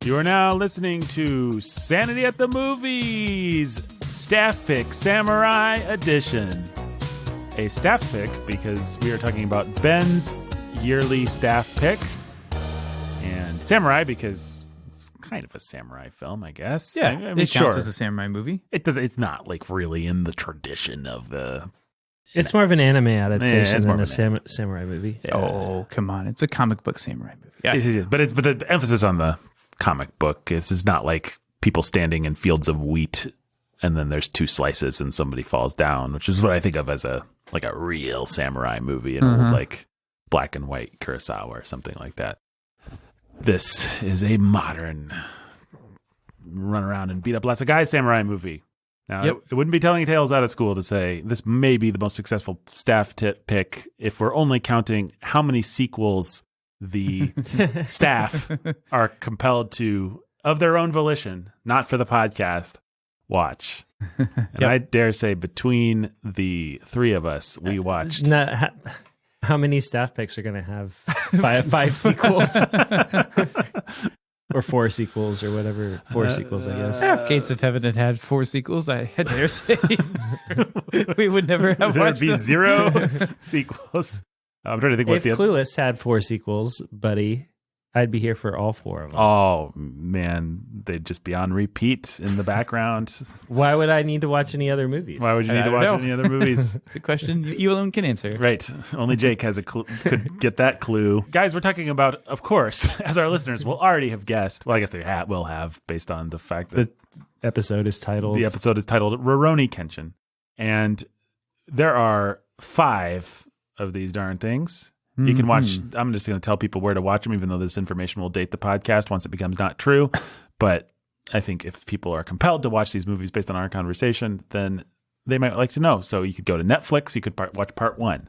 You are now listening to Sanity at the Movies, Staff Pick Samurai Edition. A staff pick because we are talking about Ben's yearly staff pick, and Samurai because it's kind of a samurai film, I guess. Yeah, I mean, it counts as a samurai movie. It's not like really in the tradition of the... It's more of an anime adaptation than a an samurai movie. Yeah. Oh, come on. It's a comic book samurai movie. Yeah. But the emphasis on the comic book is not like people standing in fields of wheat and then there's two slices and somebody falls down, which is what I think of as a real samurai movie, an old like black and white Kurosawa or something like that. This is a modern run around and beat up lots of guys samurai movie. Now, it wouldn't be telling tales out of school to say this may be the most successful staff pick if we're only counting how many sequels the staff are compelled to, of their own volition, not for the podcast, watch. And I dare say between the three of us, we watched... How many staff picks are going to have five sequels? Or four sequels or whatever. Four sequels, I guess. If Gates of Heaven had 4 sequels, I dare say we would never have watched There'd be them. 0 sequels. I'm trying to think what If Clueless had 4 sequels, buddy, I'd be here for all 4 of them. Oh, man. They'd just be on repeat in the background. Why would I need to watch any other movies? Why would you need to watch any other movies? It's a question you alone can answer. Right. Only Jake has could get that clue. Guys, we're talking about, of course, as our listeners will already have guessed. Well, I guess they will have based on the fact that the episode is titled Rurouni Kenshin. And there are 5 of these darn things. You can watch, I'm just going to tell people where to watch them, even though this information will date the podcast once it becomes not true. But I think if people are compelled to watch these movies based on our conversation, then they might like to know. So you could go to Netflix, you could watch part 1.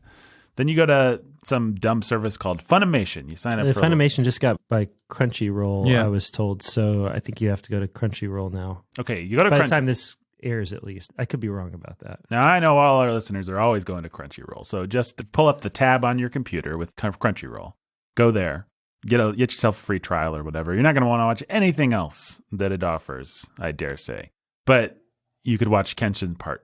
Then you go to some dumb service called Funimation. You sign up for Funimation just got by Crunchyroll, Yeah. I was told. So I think you have to go to Crunchyroll now. Okay, you go to By the time this airs, at least. I could be wrong about that. Now, I know all our listeners are always going to Crunchyroll. So just pull up the tab on your computer with Crunchyroll. Go there. Get yourself a free trial or whatever. You're not going to want to watch anything else that it offers, I dare say. But you could watch Kenshin Part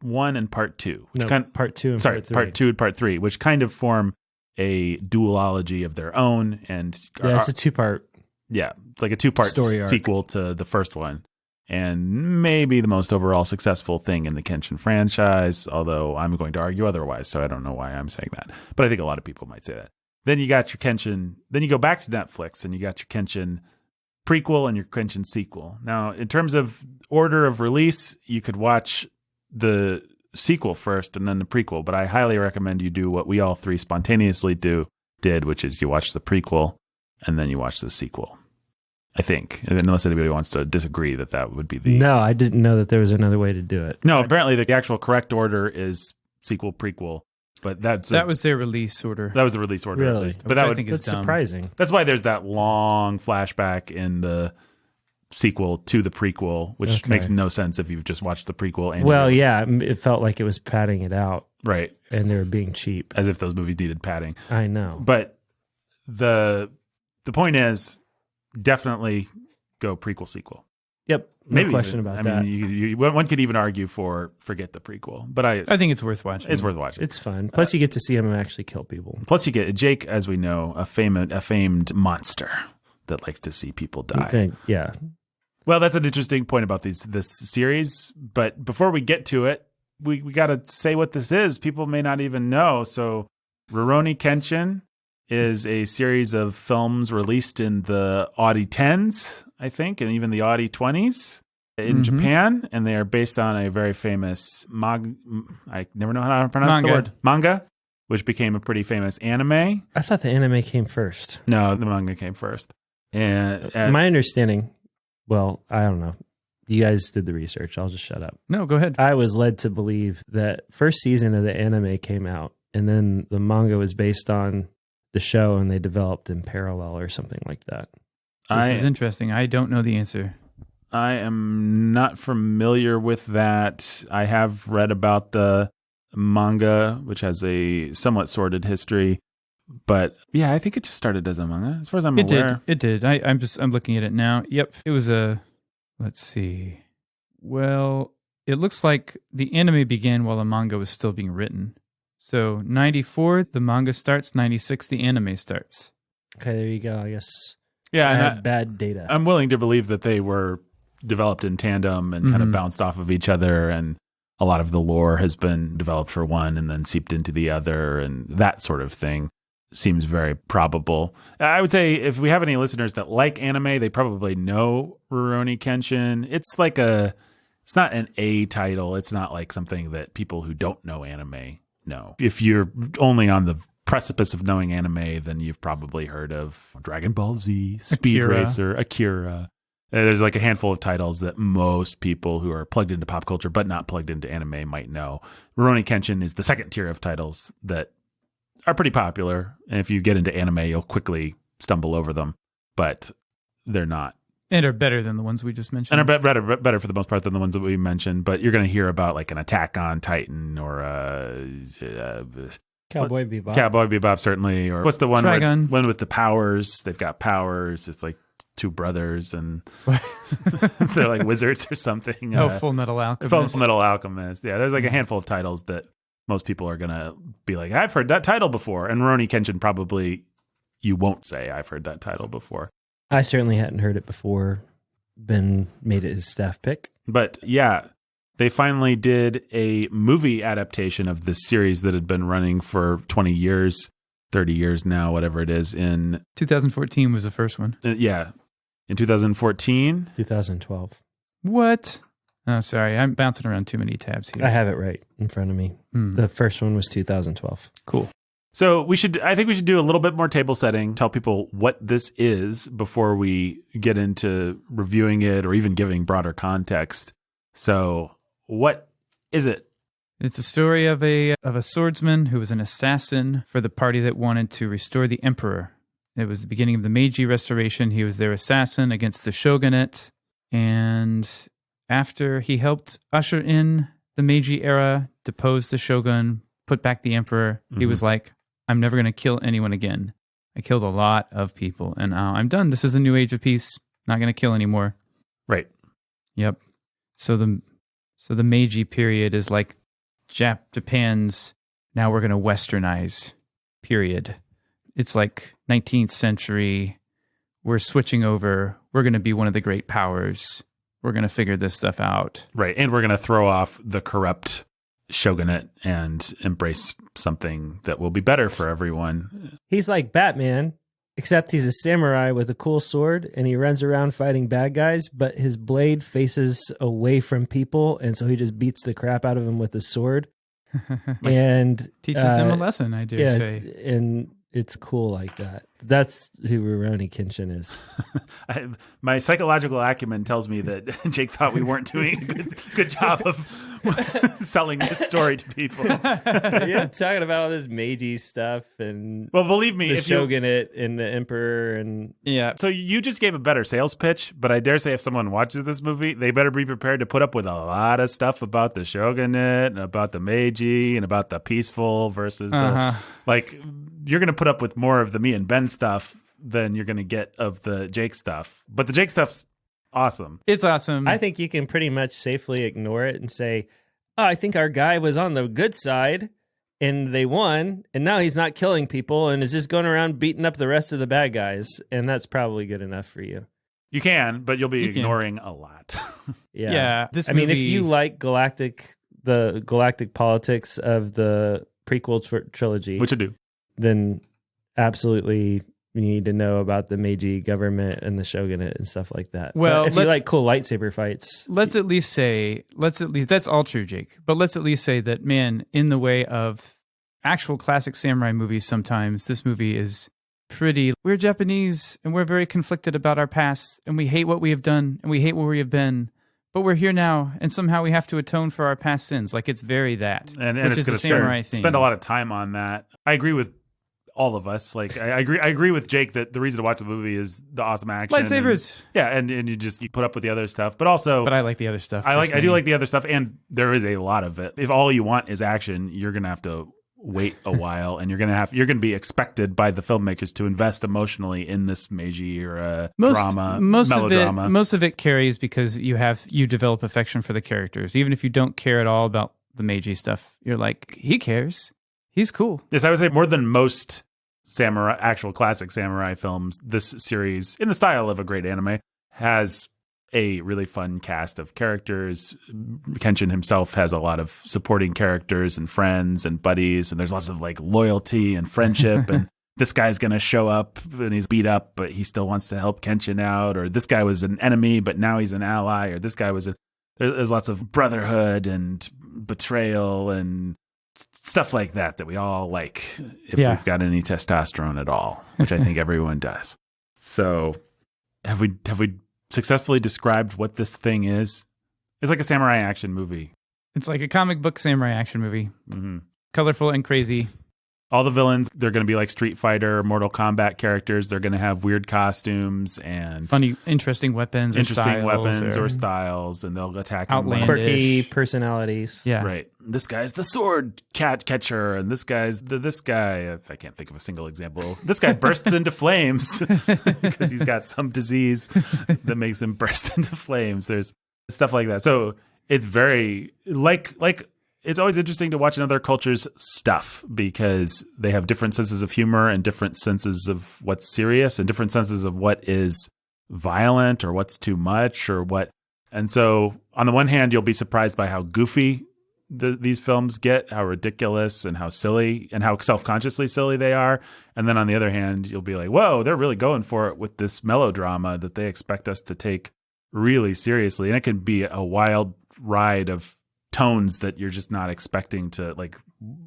1 and Part 2. Part 2 and Part 3. Part 2 and Part 3, which kind of form a duology of their own. And it's a 2-part. Yeah, it's like a 2-part story arc. sequel to the first one. And maybe the most overall successful thing in the Kenshin franchise, although I'm going to argue otherwise, so I don't know why I'm saying that. But I think a lot of people might say that. Then you got your Kenshin, then you go back to Netflix and you got your Kenshin prequel and your Kenshin sequel. Now, in terms of order of release, you could watch the sequel first and then the prequel, but I highly recommend you do what we all 3 spontaneously did, which is you watch the prequel and then you watch the sequel. I think, unless anybody wants to disagree that would be the... No, I didn't know that there was another way to do it. No, apparently the actual correct order is sequel, prequel, but that was their release order. That was the release order. Really? At least. But that I would think That's is dumb. surprising. That's why there's that long flashback in the sequel to the prequel, which makes no sense if you've just watched the prequel. And yeah, it felt like it was padding it out. Right. And they were being cheap. As if those movies needed padding. I know. But the point is, definitely go prequel, sequel. Yep. No question about that. I mean, one could even argue for forget the prequel, but I think it's worth watching. It's worth watching. It's fun. Plus, you get to see him actually kill people. Plus, you get Jake, as we know, a famed monster that likes to see people die. Yeah. Well, that's an interesting point about this series. But before we get to it, we got to say what this is. People may not even know. So, Rurouni Kenshin is a series of films released in the Audi 10s, I think, and even the Audi 20s in Japan. And they are based on a very famous I never know how to pronounce the word. Manga, which became a pretty famous anime. I thought the anime came first. No, the manga came first. And my understanding, well, I don't know. You guys did the research. I'll just shut up. No, go ahead. I was led to believe that first season of the anime came out, and then the manga was based on the show, and they developed in parallel or something like that. This is interesting. I don't know the answer. I am not familiar with that. I have read about the manga, which has a somewhat sordid history, But yeah, I think it just started as a manga, as far as I'm It aware. did. It did. I'm looking at it now. Yep. It was let's see. Well, it looks like the anime began while the manga was still being written. So 94, the manga starts. 96, the anime starts. Okay, there you go. I guess. Yeah, and Bad data. I'm willing to believe that they were developed in tandem and kind of bounced off of each other, and a lot of the lore has been developed for one and then seeped into the other, and that sort of thing seems very probable. I would say if we have any listeners that like anime, they probably know Rurouni Kenshin. It's not an A title. It's not like something that people who don't know anime know. If you're only on the precipice of knowing anime, then you've probably heard of Dragon Ball Z, Speed Racer, Akira. There's like a handful of titles that most people who are plugged into pop culture but not plugged into anime might know. Rurouni Kenshin is the second tier of titles that are pretty popular. And if you get into anime, you'll quickly stumble over them, but they're not. And are better than the ones we just mentioned. And are better for the most part than the ones that we mentioned. But you're going to hear about like an Attack on Titan or Cowboy Bebop. Cowboy Bebop, certainly. Or what's the one Trigun. one with the powers? They've got powers. It's like two brothers and they're like wizards or something. Full Metal Alchemist. Full Metal Alchemist. Yeah, there's like a handful of titles that most people are going to be like, I've heard that title before. And Rurouni Kenshin probably, you won't say, I've heard that title before. I certainly hadn't heard it before. Ben made it his staff pick. But yeah, they finally did a movie adaptation of this series that had been running for 20 years, 30 years now, whatever it is. In 2014 was the first one. In 2014. 2012. What? Oh, sorry. I'm bouncing around too many tabs here. I have it right in front of me. The first one was 2012. Cool. So I think we should do a little bit more table setting, tell people what this is before we get into reviewing it or even giving broader context. So what is it? It's a story of a swordsman who was an assassin for the party that wanted to restore the emperor. It was the beginning of the Meiji Restoration. He was their assassin against the shogunate. And after he helped usher in the Meiji era, depose the shogun, put back the emperor, he was like, I'm never going to kill anyone again. I killed a lot of people, and now I'm done. This is a new age of peace. Not going to kill anymore. Right. Yep. So the Meiji period is like Japan's, now we're going to westernize period. It's like 19th century. We're switching over. We're going to be one of the great powers. We're going to figure this stuff out. Right. And we're going to throw off the corrupt shogunate and embrace something that will be better for everyone. He's like Batman, except he's a samurai with a cool sword and he runs around fighting bad guys, but his blade faces away from people, and so he just beats the crap out of them with his sword. And teaches them a lesson, I dare say. And it's cool like that. That's who Rurouni Kenshin is. My psychological acumen tells me that Jake thought we weren't doing a good job of selling this story to people. Yeah, talking about all this Meiji stuff and well, believe me, the shogunate and the emperor and yeah. So you just gave a better sales pitch, but I dare say if someone watches this movie, they better be prepared to put up with a lot of stuff about the shogunate and about the Meiji and about the peaceful versus the like. You're going to put up with more of the me and Ben stuff than you're going to get of the Jake stuff. But the Jake stuff's awesome. It's awesome. I think you can pretty much safely ignore it and say, oh, I think our guy was on the good side and they won, and now he's not killing people and is just going around beating up the rest of the bad guys, and that's probably good enough for you. You can, but you'll be ignoring a lot. Yeah. This I mean, if you like the galactic politics of the prequel trilogy, which I do, then absolutely you need to know about the Meiji government and the shogunate and stuff like that. Well, but if you like cool lightsaber fights, let's at least that's all true, Jake. But let's at least say that, man, in the way of actual classic samurai movies, sometimes this movie is pretty. We're Japanese and we're very conflicted about our past, and we hate what we have done and we hate where we have been. But we're here now, and somehow we have to atone for our past sins. Like, it's very that, and which it's is a samurai thing. Spend a lot of time on that. I agree with all of us. Like, I agree with Jake that the reason to watch the movie is the awesome action, lightsabers. And you put up with the other stuff, but I like the other stuff. I do like the other stuff, and there is a lot of it. If all you want is action, you're gonna have to wait a while, and you're gonna be expected by the filmmakers to invest emotionally in this Meiji era melodrama. Most of it carries because you develop affection for the characters, even if you don't care at all about the Meiji stuff. You're like, he cares. He's cool. Yes, I would say more than most actual classic samurai films, this series, in the style of a great anime, has a really fun cast of characters. Kenshin himself has a lot of supporting characters and friends and buddies, and there's lots of like loyalty and friendship. And this guy's going to show up and he's beat up, but he still wants to help Kenshin out. Or this guy was an enemy, but now he's an ally. Or this guy there's lots of brotherhood and betrayal and stuff like that we all like if we've got any testosterone at all, which I think everyone does. So have we successfully described what this thing is? It's like a samurai action movie. It's like a comic book samurai action movie. Mm-hmm. Colorful and crazy. All the villains, they're going to be like Street Fighter, Mortal Kombat characters. They're going to have weird costumes and funny, interesting weapons or styles, and they'll attack outlandish, quirky personalities. Yeah, right. This guy's the sword catcher, and this guy's this guy. I can't think of a single example. This guy bursts into flames because he's got some disease that makes him burst into flames. There's stuff like that. So it's very like. It's always interesting to watch another culture's stuff because they have different senses of humor and different senses of what's serious and different senses of what is violent or what's too much or what. And so on the one hand, you'll be surprised by how goofy these films get, how ridiculous and how silly and how self-consciously silly they are. And then on the other hand, you'll be like, whoa, they're really going for it with this melodrama that they expect us to take really seriously. And it can be a wild ride of tones that you're just not expecting to, like,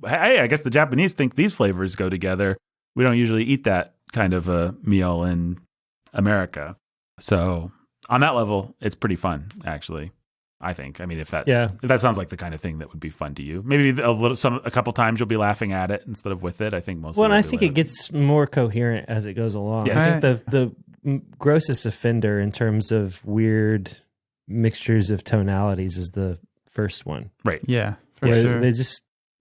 hey, I guess the Japanese think these flavors go together. We don't usually eat that kind of a meal in America. So on that level, it's pretty fun, actually, I think. I mean, if that sounds like the kind of thing that would be fun to you, maybe a couple times you'll be laughing at it instead of with it. I think most. Well, and I think it gets more coherent as it goes along. Yes. I think the grossest offender in terms of weird mixtures of tonalities is the first one. Right. Yeah. Sure.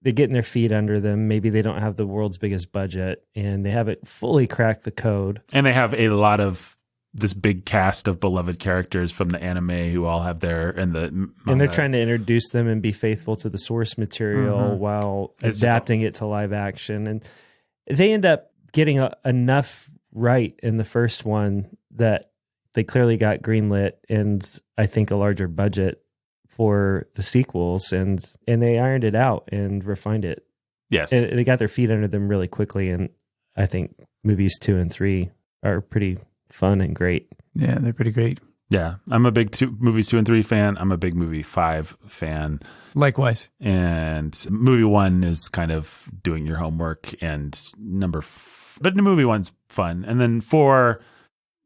They're getting their feet under them. Maybe they don't have the world's biggest budget and they haven't fully cracked the code. And they have a lot of this big cast of beloved characters from the anime who all have and they're trying to introduce them and be faithful to the source material while adapting it to live action. And they end up getting enough right in the first one that they clearly got greenlit and I think a larger budget for the sequels, and they ironed it out and refined it. Yes. And they got their feet under them really quickly, and I think movies 2 and 3 are pretty fun and great. Yeah, they're pretty great. Yeah, I'm a big movies 2 and 3 fan. I'm a big movie 5 fan. Likewise. And movie 1 is kind of doing your homework, and but the movie 1's fun. And then 4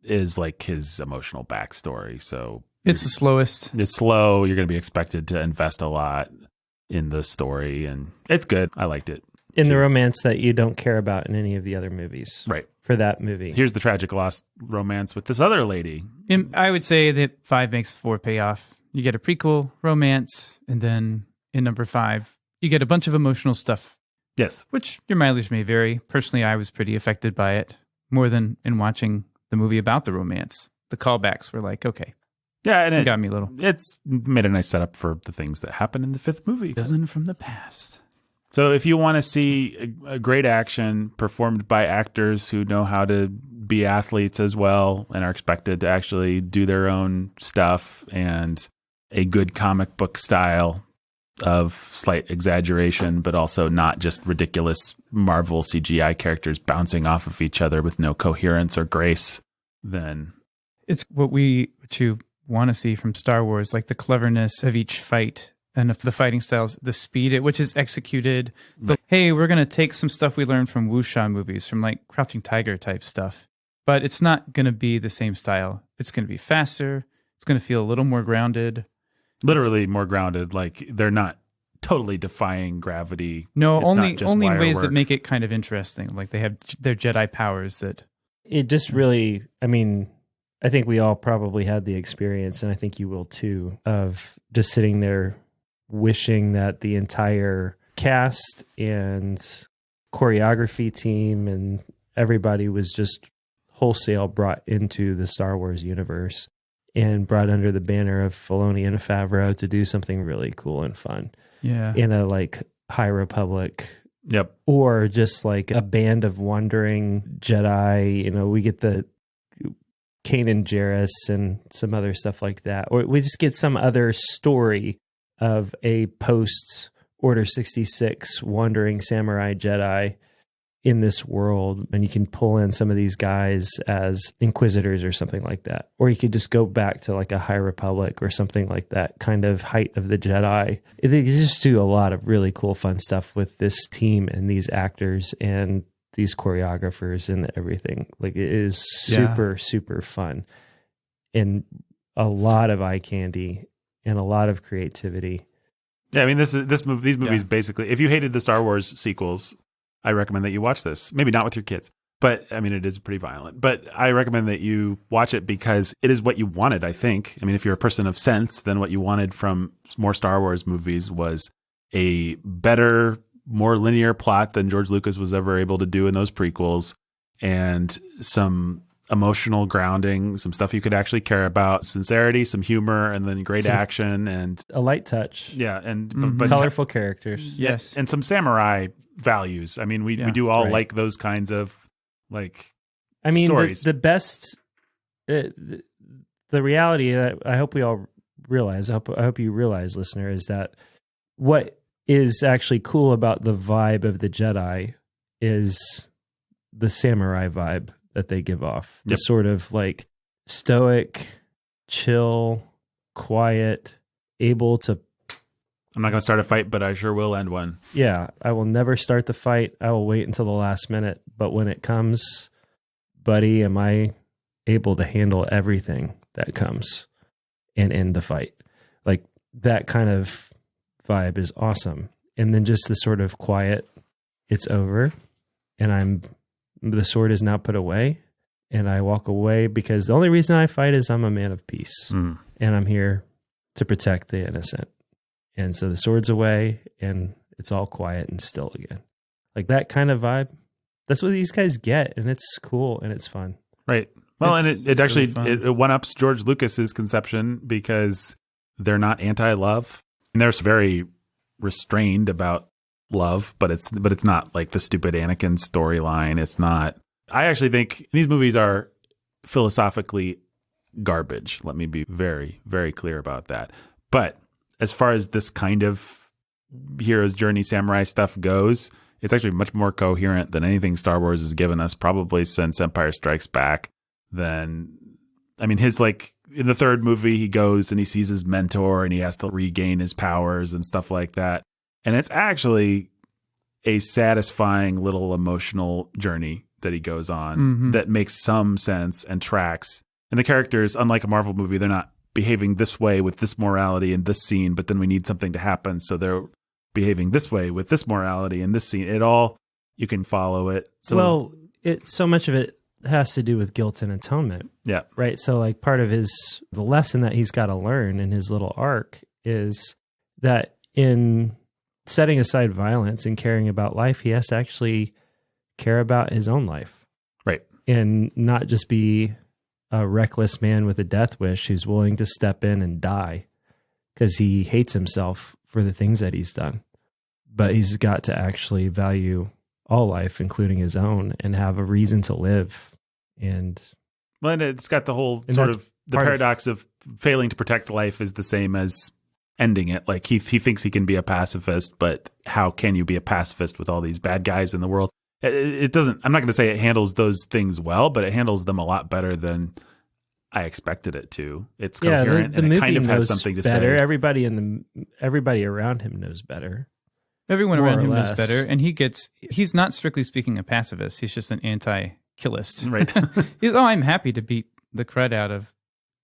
is like his emotional backstory, so it's the slowest. It's slow. You're going to be expected to invest a lot in the story, and it's good. I liked it. In the romance that you don't care about in any of the other movies. Right. For that movie. Here's the tragic lost romance with this other lady. I would say that 5 makes 4 pay off. You get a prequel, romance, and then in number 5, you get a bunch of emotional stuff. Yes. Which your mileage may vary. Personally, I was pretty affected by it, more than in watching the movie about the romance. The callbacks were like, okay. Yeah, and it got me a little. It's made a nice setup for the things that happen in the 5th movie. Villain from the past. So if you want to see a great action performed by actors who know how to be athletes as well and are expected to actually do their own stuff, and a good comic book style of slight exaggeration, but also not just ridiculous Marvel CGI characters bouncing off of each other with no coherence or grace, then it's what you want to see from Star Wars, like the cleverness of each fight and of the fighting styles, the speed at which is executed. Hey, we're going to take some stuff we learned from wuxia movies, from like Crouching Tiger type stuff, but it's not going to be the same style. It's going to be faster. It's going to feel a little more grounded. Literally more grounded. Like they're not totally defying gravity. No, it's only in ways that make it kind of interesting. Like they have their Jedi powers that. It just really, I mean, I think we all probably had the experience, and I think you will too, of just sitting there wishing that the entire cast and choreography team, and everybody was just wholesale brought into the Star Wars universe and brought under the banner of Filoni and Favreau to do something really cool and fun. Yeah. In a like High Republic, Yep. or just like a band of wandering Jedi. You know, we get the Kanan Jarrus and some other stuff like that, or we just get some other story of a post Order 66 wandering samurai Jedi in this world, and you can pull in some of these guys as inquisitors or something like that. Or you could just go back to like a High Republic or something like that, kind of height of the Jedi. They just do a lot of really cool, fun stuff with this team and these actors and these choreographers and everything. Like, it is super, super fun, and a lot of eye candy and a lot of creativity. Yeah, I mean, these movies basically, if you hated the Star Wars sequels, I recommend that you watch this. Maybe not with your kids, but I mean, it is pretty violent. But I recommend that you watch it because it is what you wanted, I think. I mean, if you're a person of sense, then what you wanted from more Star Wars movies was a better, more linear plot than George Lucas was ever able to do in those prequels, and some emotional grounding, some stuff you could actually care about, sincerity, some humor, and then great action and a light touch. Yeah, and but colorful characters. Yes. and some samurai values. I mean, we do all like those kinds of like. I mean, stories. the best. The reality that I hope we all realize, I hope you realize, listener, is that what is actually cool about the vibe of the Jedi is the samurai vibe that they give off. The sort of like stoic, chill, quiet, able to. I'm not going to start a fight, but I sure will end one. Yeah, I will never start the fight. I will wait until the last minute. But when it comes, buddy, am I able to handle everything that comes and end the fight? Like, that kind of vibe is awesome. And then just the sort of quiet, it's over, and the sword is now put away, and I walk away because the only reason I fight is I'm a man of peace, and I'm here to protect the innocent. And so the sword's away, and it's all quiet and still again. Like, that kind of vibe, that's what these guys get, and it's cool, and it's fun. Right. Well, and it actually, really it one-ups George Lucas's conception because they're not anti-love. And they're very restrained about love, but it's not like the stupid Anakin storyline. It's not. I actually think these movies are philosophically garbage. Let me be very, very clear about that. But as far as this kind of hero's journey samurai stuff goes, it's actually much more coherent than anything Star Wars has given us, probably since Empire Strikes Back. His like in the third movie, he goes and he sees his mentor and he has to regain his powers and stuff like that. And it's actually a satisfying little emotional journey that he goes on that makes some sense and tracks. And the characters, unlike a Marvel movie, they're not behaving this way with this morality in this scene, but then we need something to happen. So they're behaving this way with this morality in this scene. It all, you can follow it. So, so much of it has to do with guilt and atonement. Yeah. Right. So like part of the lesson that he's got to learn in his little arc is that in setting aside violence and caring about life, he has to actually care about his own life. Right. And not just be a reckless man with a death wish who's willing to step in and die because he hates himself for the things that he's done. But he's got to actually value all life, including his own, and have a reason to live. And it's got the whole sort of the paradox of failing to protect life is the same as ending it. Like he thinks he can be a pacifist, but how can you be a pacifist with all these bad guys in the world? It doesn't. I'm not going to say it handles those things well, but it handles them a lot better than I expected it to. It's coherent and it kind of has something to better. say. Everybody around him knows better. Everyone around him knows better, and he's not strictly speaking a pacifist. He's just an anti-killist. Right. I'm happy to beat the crud out of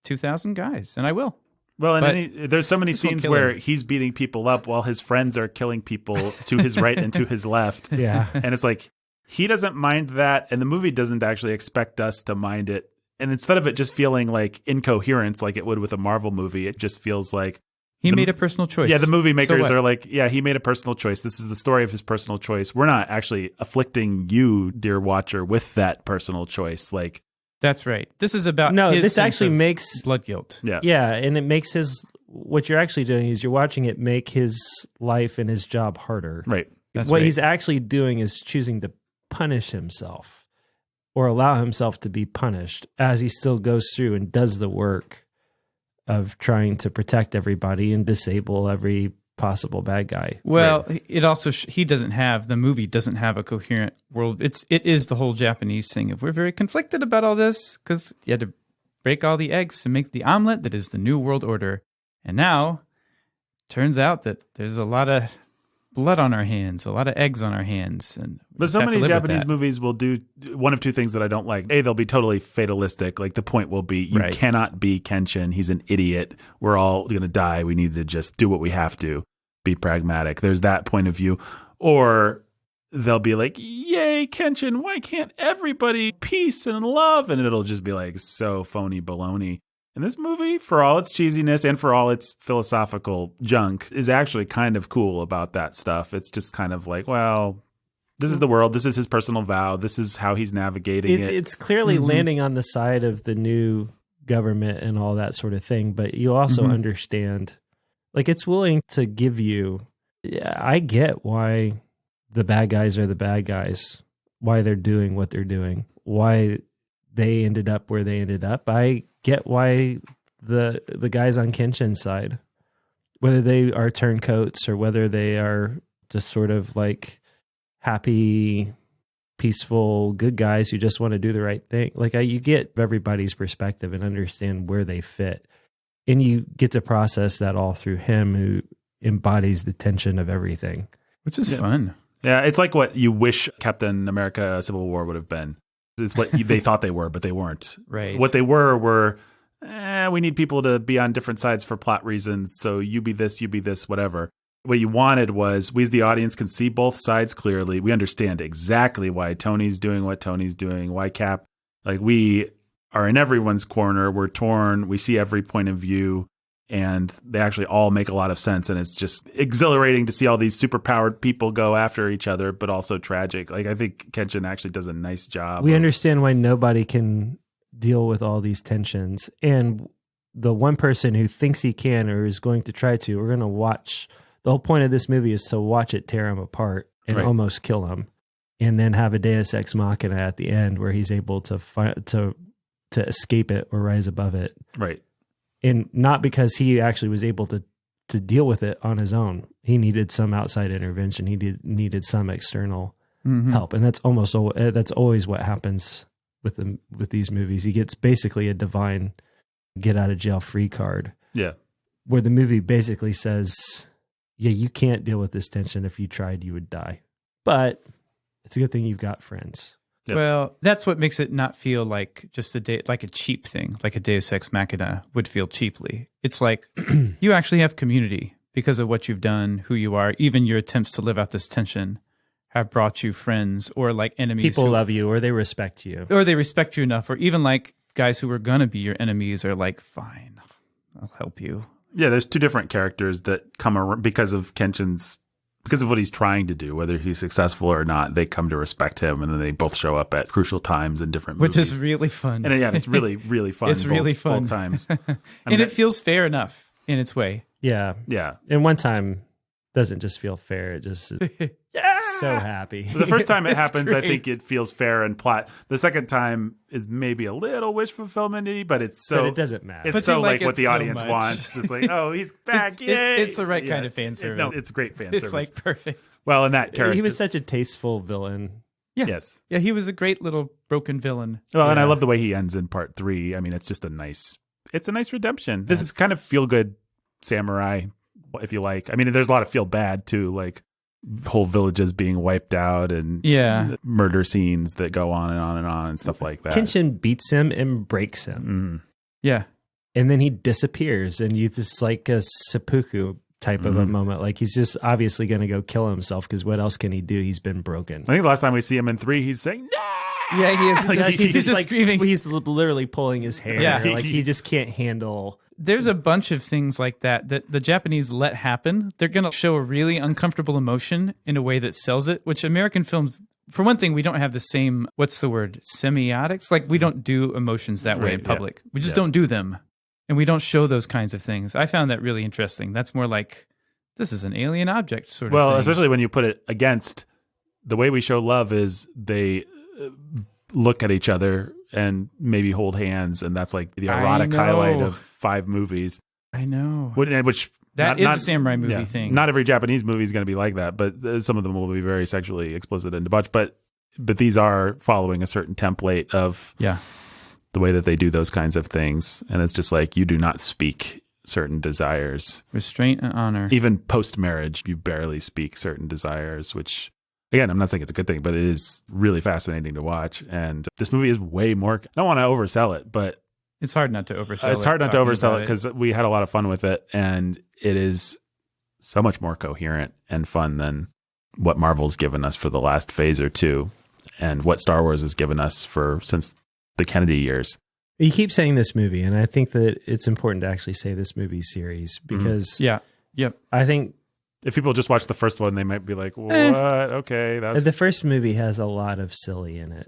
2,000 guys, and I will. Well, and there's so many scenes where he's beating people up while his friends are killing people to his right and to his left. Yeah. And it's like, he doesn't mind that, and the movie doesn't actually expect us to mind it. And instead of it just feeling like incoherence like it would with a Marvel movie, it just feels like, He made a personal choice. Yeah, the movie makers So are like, yeah, he made a personal choice. This is the story of his personal choice. We're not actually afflicting you, dear watcher, with that personal choice. Like, That's right. This is about No, his this sense actually of makes blood guilt. yeah. Yeah, and it makes what you're actually doing is you're watching it make his life and his job harder. Right. That's What right. he's actually doing is choosing to punish himself or allow himself to be punished as he still goes through and does the work of trying to protect everybody and disable every possible bad guy. Well, it also the movie doesn't have a coherent world. It is the whole Japanese thing of we're very conflicted about all this because you had to break all the eggs to make the omelet that is the new world order. And now turns out that there's a lot of blood on our hands, a lot of eggs on our hands. And But so many Japanese movies will do one of two things that I don't like. A, they'll be totally fatalistic. Like the point will be, you Right. cannot be Kenshin. He's an idiot. We're all going to die. We need to just do what we have to. Be pragmatic. There's that point of view. Or they'll be like, yay, Kenshin. Why can't everybody peace and love? And it'll just be like so phony baloney. And this movie, for all its cheesiness and for all its philosophical junk, is actually kind of cool about that stuff. It's just kind of like, well, this is the world. This is his personal vow. This is how he's navigating it. It's clearly landing on the side of the new government and all that sort of thing, but you also understand, like, it's willing to give you, yeah, I get why the bad guys are the bad guys, why they're doing what they're doing, why they ended up where they ended up. I get why the guys on Kenshin's side, whether they are turncoats or whether they are just sort of like happy, peaceful, good guys who just want to do the right thing. Like you get everybody's perspective and understand where they fit. And you get to process that all through him who embodies the tension of everything. which is fun. Yeah, it's like what you wish Captain America Civil War would have been. It's what they thought they were, but they weren't. Right. What they were we need people to be on different sides for plot reasons. So you be this, whatever. What you wanted was we as the audience can see both sides clearly. We understand exactly why Tony's doing what Tony's doing, why Cap, like we are in everyone's corner. We're torn. We see every point of view. And they actually all make a lot of sense. And it's just exhilarating to see all these superpowered people go after each other, but also tragic. Like, I think Kenshin actually does a nice job. We understand why nobody can deal with all these tensions. And the one person who thinks he can or is going to try to, we're going to watch. The whole point of this movie is to watch it tear him apart and Right. almost kill him. And then have a Deus Ex Machina at the end where he's able to escape it or rise above it. Right. And not because he actually was able to deal with it on his own. He needed some outside intervention. He needed some external help, and that's always what happens with these movies. He gets basically a divine get out of jail free card. Yeah. Where the movie basically says, "Yeah, you can't deal with this tension. If you tried, you would die." But it's a good thing you've got friends. Yep. Well, that's what makes it not feel like just like a cheap thing, like a Deus Ex Machina would feel cheaply. It's like you actually have community because of what you've done, who you are. Even your attempts to live out this tension have brought you friends or like enemies. People love you or they respect you. Or they respect you enough, or even like guys who were going to be your enemies are like, fine, I'll help you. Yeah, there's two different characters that come around because of what he's trying to do, whether he's successful or not. They come to respect him, and then they both show up at crucial times in different movies. Which is really fun. And yeah, it's really, really fun. It's really fun. Both times. And it feels fair enough in its way. Yeah. Yeah. And one time doesn't just feel fair. It just is so happy. The first time it happens, I great. think it feels fair and plot. The second time is maybe a little wish fulfillment-y, but it's so... But it doesn't matter. It's But so you like like what it the so audience much. wants. It's like, oh, he's back, yay! It's the right kind of fan service. No, it's great fan It's service. like perfect. Well, in that character... He was such a tasteful villain. Yeah. Yes. Yeah, he was a great little broken villain. Well, and I Yeah. love the way he ends in part 3. I mean, it's just a nice redemption. This is kind of feel-good samurai, if you like. I mean, there's a lot of feel-bad, too, like whole villages being wiped out and Yeah. murder scenes that go on and on and on and stuff like that. Kenshin beats him and breaks him. Yeah. And then he disappears. And it's like a seppuku type of a moment. Like he's just obviously going to go kill himself because what else can he do? He's been broken. I think the last time we see him in 3, he's saying, Yeah, he is. Like, He's just like screaming. he's literally pulling his hair. Yeah. Like he just can't handle. There's a bunch of things like that the Japanese let happen. They're going to show a really uncomfortable emotion in a way that sells it, which American films, for one thing, we don't have the same, what's the word, semiotics? Like, we don't do emotions that way in public. We just don't do them. And we don't show those kinds of things. I found that really interesting. That's more like, this is an alien object sort of thing. Well, especially when you put it against the way we show love is they look at each other and maybe hold hands, and that's like the erotic highlight of 5 movies. I know. Which that is a samurai movie thing. Not every Japanese movie is going to be like that, but some of them will be very sexually explicit and debauched. But these are following a certain template of the way that they do those kinds of things, and it's just like you do not speak certain desires. Restraint and honor. Even post-marriage, you barely speak certain desires, which, again, I'm not saying it's a good thing, but it is really fascinating to watch. And this movie is way more, I don't want to oversell it, but it's hard not to oversell it. It's hard not to oversell it because we had a lot of fun with it, and it is so much more coherent and fun than what Marvel's given us for the last phase or two, and what Star Wars has given us since the Kennedy years. You keep saying this movie, and I think that it's important to actually say this movie series because I think if people just watch the first one, they might be like, what? Okay. The first movie has a lot of silly in it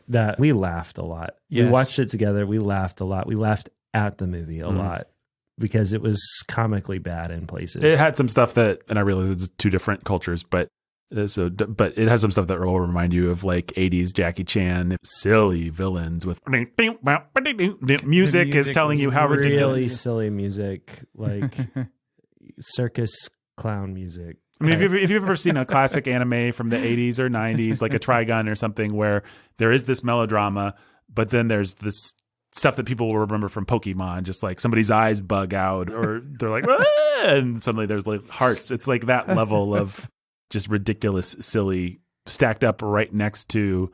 that we laughed a lot. Yes. We watched it together. We laughed a lot. We laughed at the movie a lot because it was comically bad in places. It had some stuff and I realize it's 2 different cultures, but it has some stuff that will remind you of like 80s Jackie Chan, silly villains with music is telling you how ridiculous. Really silly music, like circus clown music. I mean, if you've ever seen a classic anime from the 80s or 90s, like a Trigun or something, where there is this melodrama, but then there's this stuff that people will remember from Pokemon, just like somebody's eyes bug out, or they're like, ah! And suddenly there's like hearts. It's like that level of just ridiculous, silly, stacked up right next to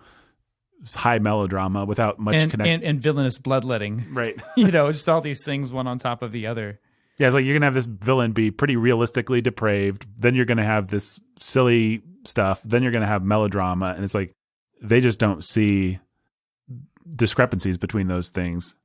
high melodrama without much connection. And villainous bloodletting. Right. Just all these things one on top of the other. Yeah, it's like you're going to have this villain be pretty realistically depraved. Then you're going to have this silly stuff. Then you're going to have melodrama. And it's like they just don't see discrepancies between those things,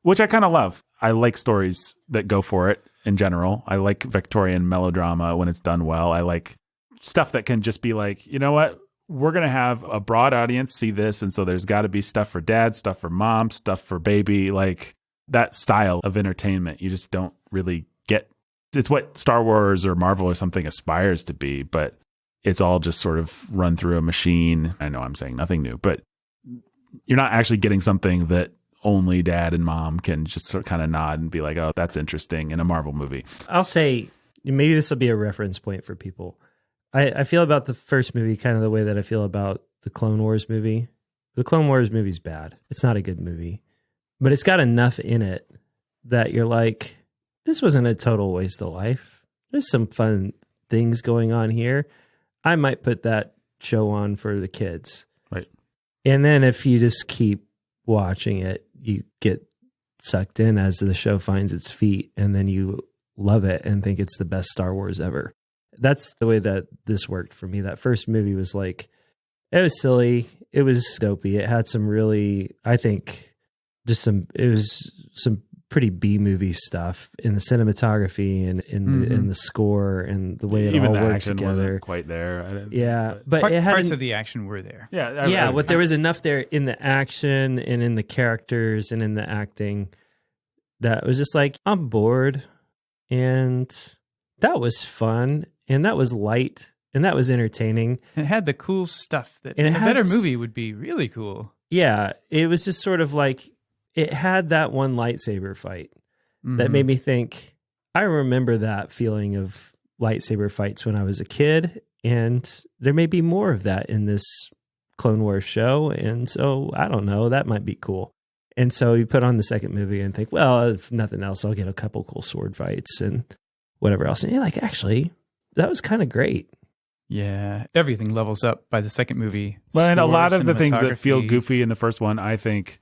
which I kind of love. I like stories that go for it in general. I like Victorian melodrama when it's done well. I like stuff that can just be like, you know what? We're going to have a broad audience see this. And so there's got to be stuff for dad, stuff for mom, stuff for baby. Like that style of entertainment, you just don't really get. It's what Star Wars or Marvel or something aspires to be, but it's all just sort of run through a machine. I know I'm saying nothing new, but you're not actually getting something that only dad and mom can just sort of kind of nod and be like, oh, that's interesting in a Marvel movie. I'll say maybe this will be a reference point for people. I feel about the first movie kind of the way that I feel about the Clone Wars movie. The Clone Wars movie's bad. It's not a good movie, but it's got enough in it that you're like, this wasn't a total waste of life. There's some fun things going on here. I might put that show on for the kids. Right. And then if you just keep watching it, you get sucked in as the show finds its feet, and then you love it and think it's the best Star Wars ever. That's the way that this worked for me. That first movie was like, it was silly. It was dopey. It had some really, I think, it was some pretty B-movie stuff in the cinematography and in the score and the way it even all the worked action together. Wasn't quite there. But it had parts of the action were there. But there was enough there in the action and in the characters and in the acting that was just like, I'm bored, and that was fun, and that was light, and that was entertaining. It had the cool stuff that and a better movie would be really cool. Yeah, it was just sort of like, it had that one lightsaber fight that made me think, I remember that feeling of lightsaber fights when I was a kid, and there may be more of that in this Clone Wars show, and so, I don't know, that might be cool. And so you put on the second movie and think, well, if nothing else, I'll get a couple cool sword fights and whatever else. And you're like, actually, that was kind of great. Yeah, everything levels up by the second movie. Well, and a lot of the things that feel cinematography. goofy in the first one, I think,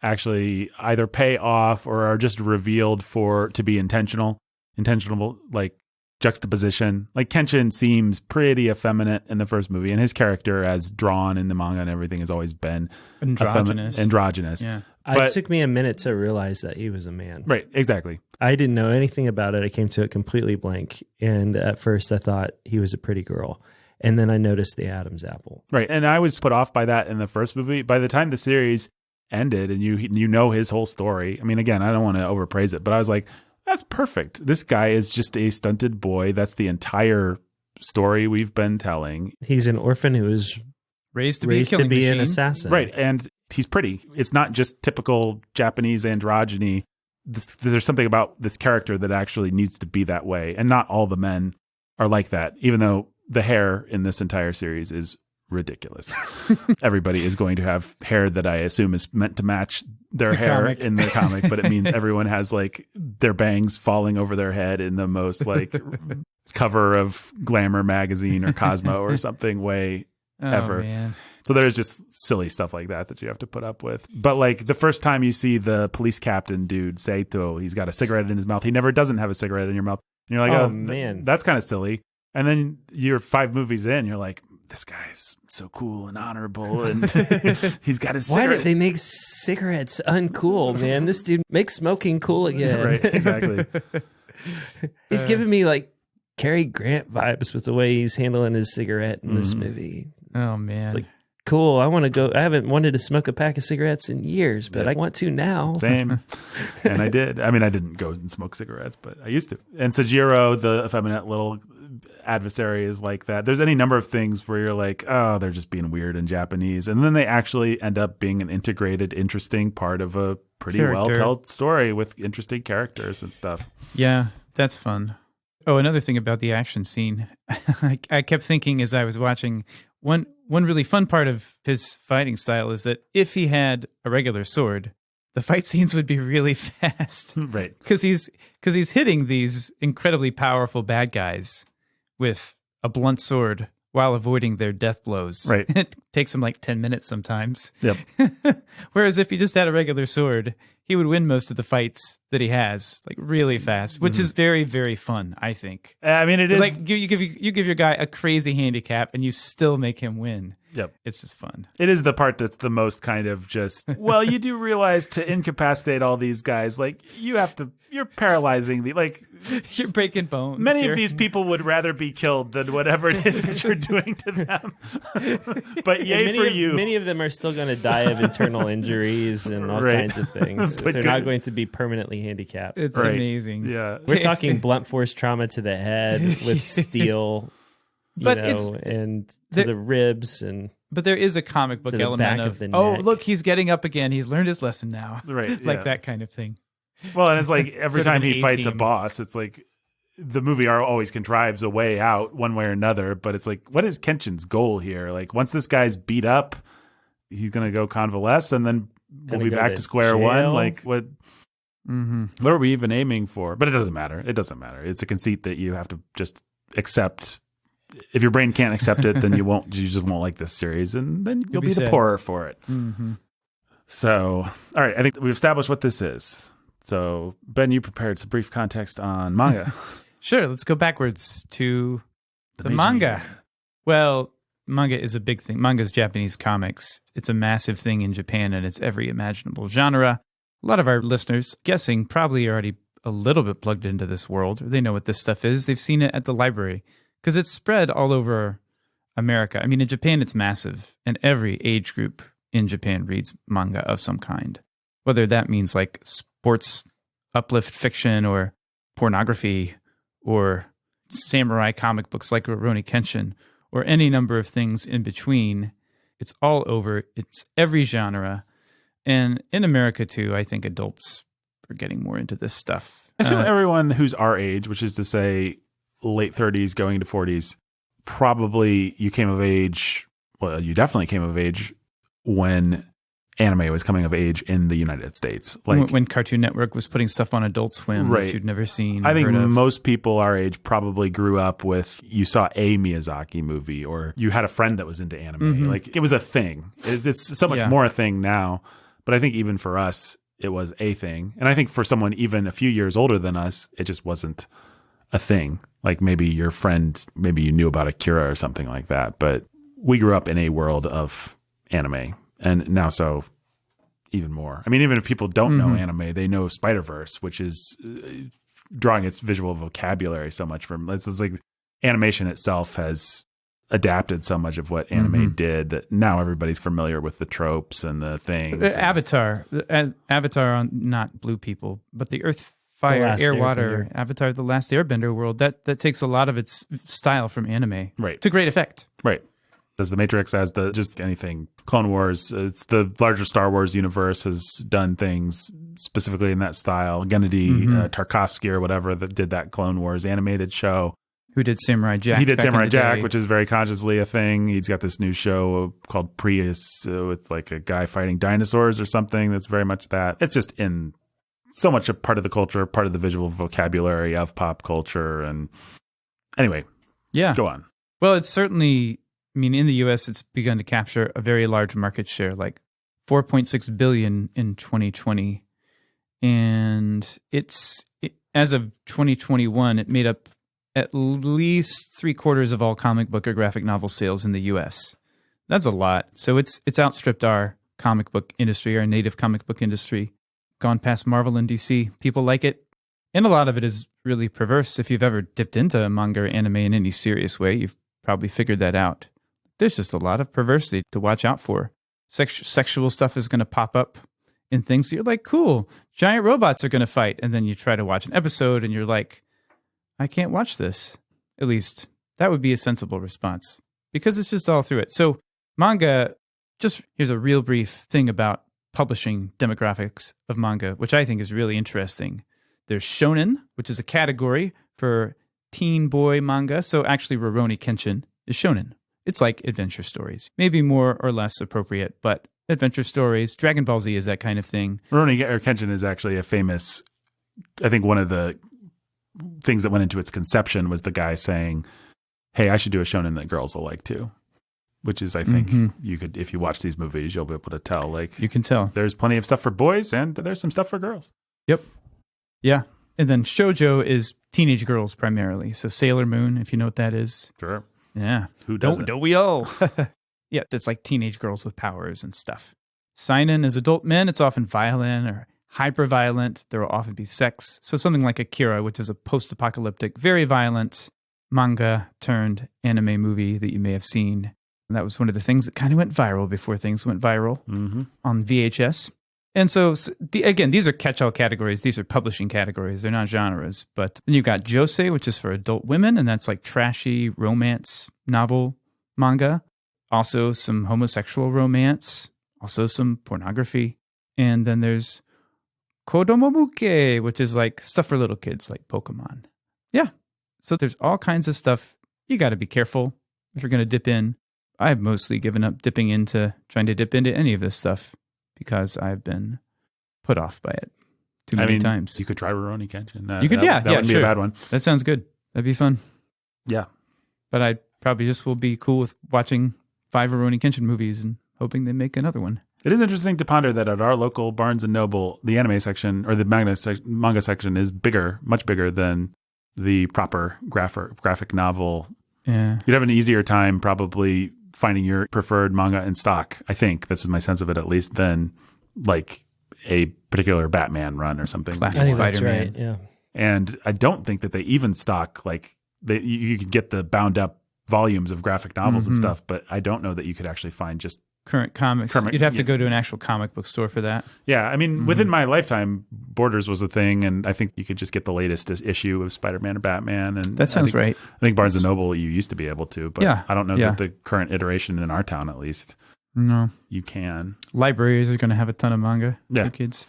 actually either pay off or are just revealed to be intentional, like juxtaposition. Like Kenshin seems pretty effeminate in the first movie, and his character as drawn in the manga and everything has always been androgynous. Yeah. It took me a minute to realize that he was a man. Right, exactly. I didn't know anything about it. I came to it completely blank. And at first I thought he was a pretty girl. And then I noticed the Adam's apple. Right, and I was put off by that in the first movie. By the time the series ended and you know his whole story, I mean, again, I don't want to overpraise it, but I was like, that's perfect. This guy is just a stunted boy. That's the entire story we've been telling. He's an orphan who was raised to be an assassin. Right, and he's pretty. It's not just typical Japanese androgyny. There's something about this character that actually needs to be that way, and not all the men are like that, even though the hair in this entire series is ridiculous. Everybody is going to have hair that I assume is meant to match their hair comic. in the comic, but it means everyone has like their bangs falling over their head in the most like cover of Glamour magazine or Cosmo or something way ever. Man. So there's just silly stuff like that you have to put up with. But like the first time you see the police captain dude, Saito, he's got a cigarette in his mouth. He never doesn't have a cigarette in your mouth. And you're like, oh man, that's kind of silly. And then you're 5 movies in, you're like, this guy's so cool and honorable, and he's got his cigarette. Why did they make cigarettes uncool, man? This dude makes smoking cool again. Right, exactly. He's giving me like Cary Grant vibes with the way he's handling his cigarette in this movie. Oh man. It's like, cool. I want to go. I haven't wanted to smoke a pack of cigarettes in years, but I want to now. Same. And I did. I mean, I didn't go and smoke cigarettes, but I used to. And Sojiro, the effeminate little adversary, is like that. There's any number of things where you're like, oh, they're just being weird in Japanese. And then they actually end up being an integrated, interesting part of a pretty well-told story with interesting characters and stuff. Yeah, that's fun. Oh, another thing about the action scene. I kept thinking as I was watching, one really fun part of his fighting style is that if he had a regular sword, the fight scenes would be really fast. Right. Because he's hitting these incredibly powerful bad guys with a blunt sword while avoiding their death blows. Right. It takes him like 10 minutes sometimes. Yep. Whereas if he just had a regular sword, he would win most of the fights that he has, like really fast, which is very, very fun, I think. I mean, it is like you give your guy a crazy handicap and you still make him win. Yep. It's just fun. It is the part that's the most kind of just, well, you do realize to incapacitate all these guys, like you're paralyzing you're breaking bones. Many of these people would rather be killed than whatever it is that you're doing to them. But yay for you. Many of them are still going to die of internal injuries and all kinds of things. They're not going to be permanently handicapped. It's amazing. Yeah. We're talking blunt force trauma to the head with steel, and to the ribs. But there is a comic book element of look, he's getting up again. He's learned his lesson now. Right. Like that kind of thing. Well, and it's like every Sort of time an he fights a A-team. boss, it's like the movie always contrives a way out one way or another. But it's like, what is Kenshin's goal here? Like, once this guy's beat up, he's going to go convalesce and then we'll be back to square one. Like, what are we even aiming for? But it doesn't matter. It doesn't matter. It's a conceit that you have to just accept. If your brain can't accept it, then you just won't like this series, and then you'll be the poorer for it. Mm-hmm. So, all right, I think we've established what this is. So, Ben, you prepared some brief context on manga. Sure, let's go backwards to the manga. Well, manga is a big thing. Manga is Japanese comics. It's a massive thing in Japan, and it's every imaginable genre. A lot of our listeners, guessing, probably already a little bit plugged into this world. They know what this stuff is. They've seen it at the library because it's spread all over America. I mean, in Japan, it's massive, and every age group in Japan reads manga of some kind, whether that means like sports uplift fiction or pornography or samurai comic books like Rurouni Kenshin or any number of things in between. It's all over. It's every genre. And in America, too, I think adults are getting more into this stuff. I assume everyone who's our age, which is to say late 30s going to 40s, probably you came of age. Well, you definitely came of age when anime was coming of age in the United States. Like when Cartoon Network was putting stuff on Adult Swim that you'd never seen. I think heard of. most people our age probably grew up with, you saw a Miyazaki movie or you had a friend that was into anime. Like it was a thing. It's so much more a thing now. But I think even for us, it was a thing. And I think for someone even a few years older than us, it just wasn't a thing. Like maybe your friend, maybe you knew about Akira or something like that, but we grew up in a world of anime, and now so even more. I mean, even if people don't know anime, they know Spider-Verse, which is drawing its visual vocabulary so much from this is like animation itself has adapted so much of what anime did that now everybody's familiar with the tropes and the things. Avatar on not blue people, but the earth, fire, air, water, Avatar: The Last Airbender world, that takes a lot of its style from anime. Right. To great effect. Right. As the Matrix, as the just anything, Clone Wars, it's the larger Star Wars universe has done things specifically in that style. Gennady Tarkovsky or whatever that did that Clone Wars animated show. Who did Samurai Jack? He did back Samurai in the Jack, day. which is very consciously a thing. He's got this new show called Prius with like a guy fighting dinosaurs or something. That's very much that. It's just in so much a part of the culture, part of the visual vocabulary of pop culture. And anyway, Yeah. go on. Well, it's certainly, I mean, in the US, it's begun to capture a very large market share, like 4.6 billion in 2020. And as of 2021, it made up at least 3/4 of all comic book or graphic novel sales in the US. That's a lot. So it's outstripped our comic book industry, our native comic book industry, gone past Marvel and DC. People like it. And a lot of it is really perverse. If you've ever dipped into manga or anime in any serious way, you've probably figured that out. There's just a lot of perversity to watch out for. Sexual stuff is going to pop up in things. You're like, cool, giant robots are going to fight. And then you try to watch an episode and you're like, I can't watch this. At least that would be a sensible response because it's just all through it. So manga, just here's a real brief thing about publishing demographics of manga, which I think is really interesting. There's shonen, which is a category for teen boy manga. So actually Rurouni Kenshin is shonen. It's like adventure stories, maybe more or less appropriate, but adventure stories. Dragon Ball Z is that kind of thing. Rurouni Kenshin is actually a famous, I think one of the things that went into its conception was the guy saying, hey, I should do a shonen that girls will like too. Which is, I think, you could, if you watch these movies, you'll be able to tell. Like, you can tell. There's plenty of stuff for boys and there's some stuff for girls. Yep. Yeah. And then shoujo is teenage girls primarily. So Sailor Moon, if you know what that is. Sure. Yeah. Who doesn't? Don't we all? Yeah, it's like teenage girls with powers and stuff. Seinen is adult men. It's often violent or hyper-violent. There will often be sex. So something like Akira, which is a post-apocalyptic, very violent manga turned anime movie that you may have seen. And that was one of the things that kind of went viral before things went viral on VHS. And so, again, these are catch-all categories. These are publishing categories. They're not genres. But then you've got josei, which is for adult women, and that's like trashy romance novel manga. Also some homosexual romance. Also some pornography. And then there's kodomomuke, which is like stuff for little kids, like Pokemon. Yeah. So there's all kinds of stuff. You got to be careful if you're going to dip in. I've mostly given up trying to dip into any of this stuff because I've been put off by it too many times. You could try Rurouni Kenshin. You could, that wouldn't be a bad one. That sounds good. That'd be fun. Yeah. But I probably just will be cool with watching 5 Rurouni Kenshin movies and hoping they make another one. It is interesting to ponder that at our local Barnes & Noble, the anime section or the manga section is bigger, much bigger than the proper graphic novel. Yeah. You'd have an easier time probably finding your preferred manga in stock. I think this is my sense of it, at least, than like a particular Batman run or something. Classic I think that's Spider-Man. right, yeah. And I don't think that they even stock like you could get the bound up volumes of graphic novels and stuff, but I don't know that you could actually find just current comics. You'd have to go to an actual comic book store for that. Yeah, I mean, within my lifetime, Borders was a thing, and I think you could just get the latest issue of Spider-Man or Batman. And that sounds right. I think Barnes & Noble, you used to be able to, but Yeah, I don't know yeah. that the current iteration in our town, at least, No. you can. Libraries are going to have a ton of manga Yeah. for kids.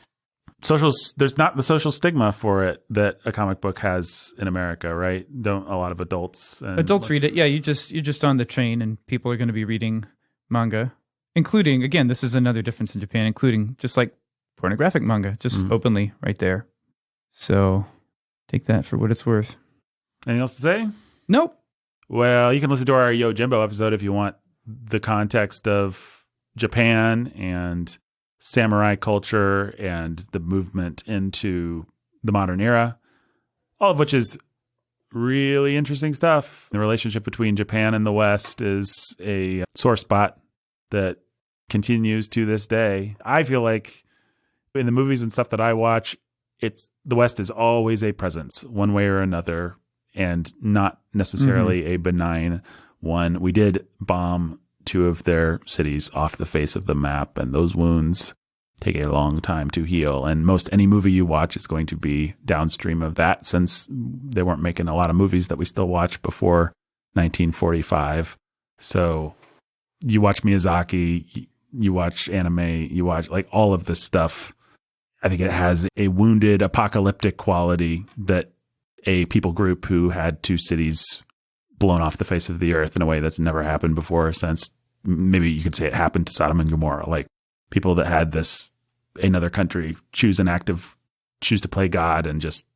There's not the social stigma for it that a comic book has in America, right? Don't a lot of adults Read it. Yeah, you're just on the train and people are going to be reading manga, including, again, this is another difference in Japan, including just like pornographic manga, just openly right there. So take that for what it's worth. Anything else to say? Nope. Well, you can listen to our Yo Jimbo episode if you want the context of Japan and samurai culture and the movement into the modern era, all of which is really interesting stuff. The relationship between Japan and the West is a sore spot that continues to this day. I feel like in the movies and stuff that I watch, the West is always a presence one way or another, and not necessarily a benign one. We did bomb 2 of their cities off the face of the map, and those wounds take a long time to heal. And most any movie you watch is going to be downstream of that, since they weren't making a lot of movies that we still watch before 1945. So you watch Miyazaki, you watch anime, you watch like all of this stuff. I think it has a wounded apocalyptic quality that a people group who had 2 cities blown off the face of the earth in a way that's never happened before or since. Maybe you could say it happened to Sodom and Gomorrah, like people that had another country choose to play God, and just,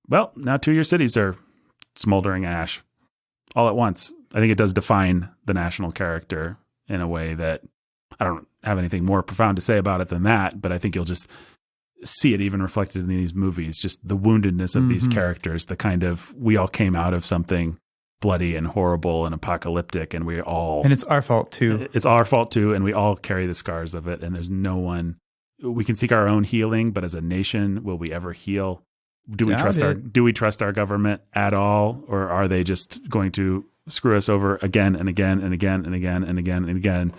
well, now 2 of your cities are smoldering ash all at once. I think it does define the national character in a way that I don't have anything more profound to say about it than that, but I think you'll just see it even reflected in these movies, just the woundedness of these characters, the kind of, we all came out of something bloody and horrible and apocalyptic, and and it's our fault too. It's our fault too, and we all carry the scars of it, and there's no one. We can seek our own healing, but as a nation, will we ever heal? Do we trust our government at all, or are they just going to screw us over again and again and again and again and again and again?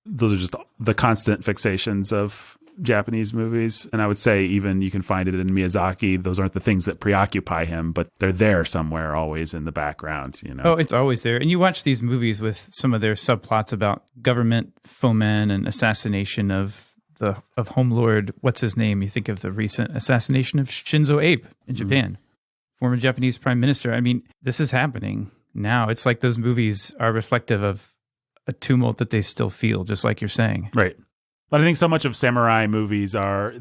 Those are just the constant fixations of Japanese movies. And I would say even you can find it in Miyazaki. Those aren't the things that preoccupy him, but they're there somewhere always in the background, you know? Oh, it's always there. And you watch these movies with some of their subplots about government foment and assassination of Home Lord, what's his name? You think of the recent assassination of Shinzo Abe in Japan, former Japanese prime minister. I mean, this is happening now. It's like those movies are reflective of a tumult that they still feel, just like you're saying. Right. But I think so much of samurai movies are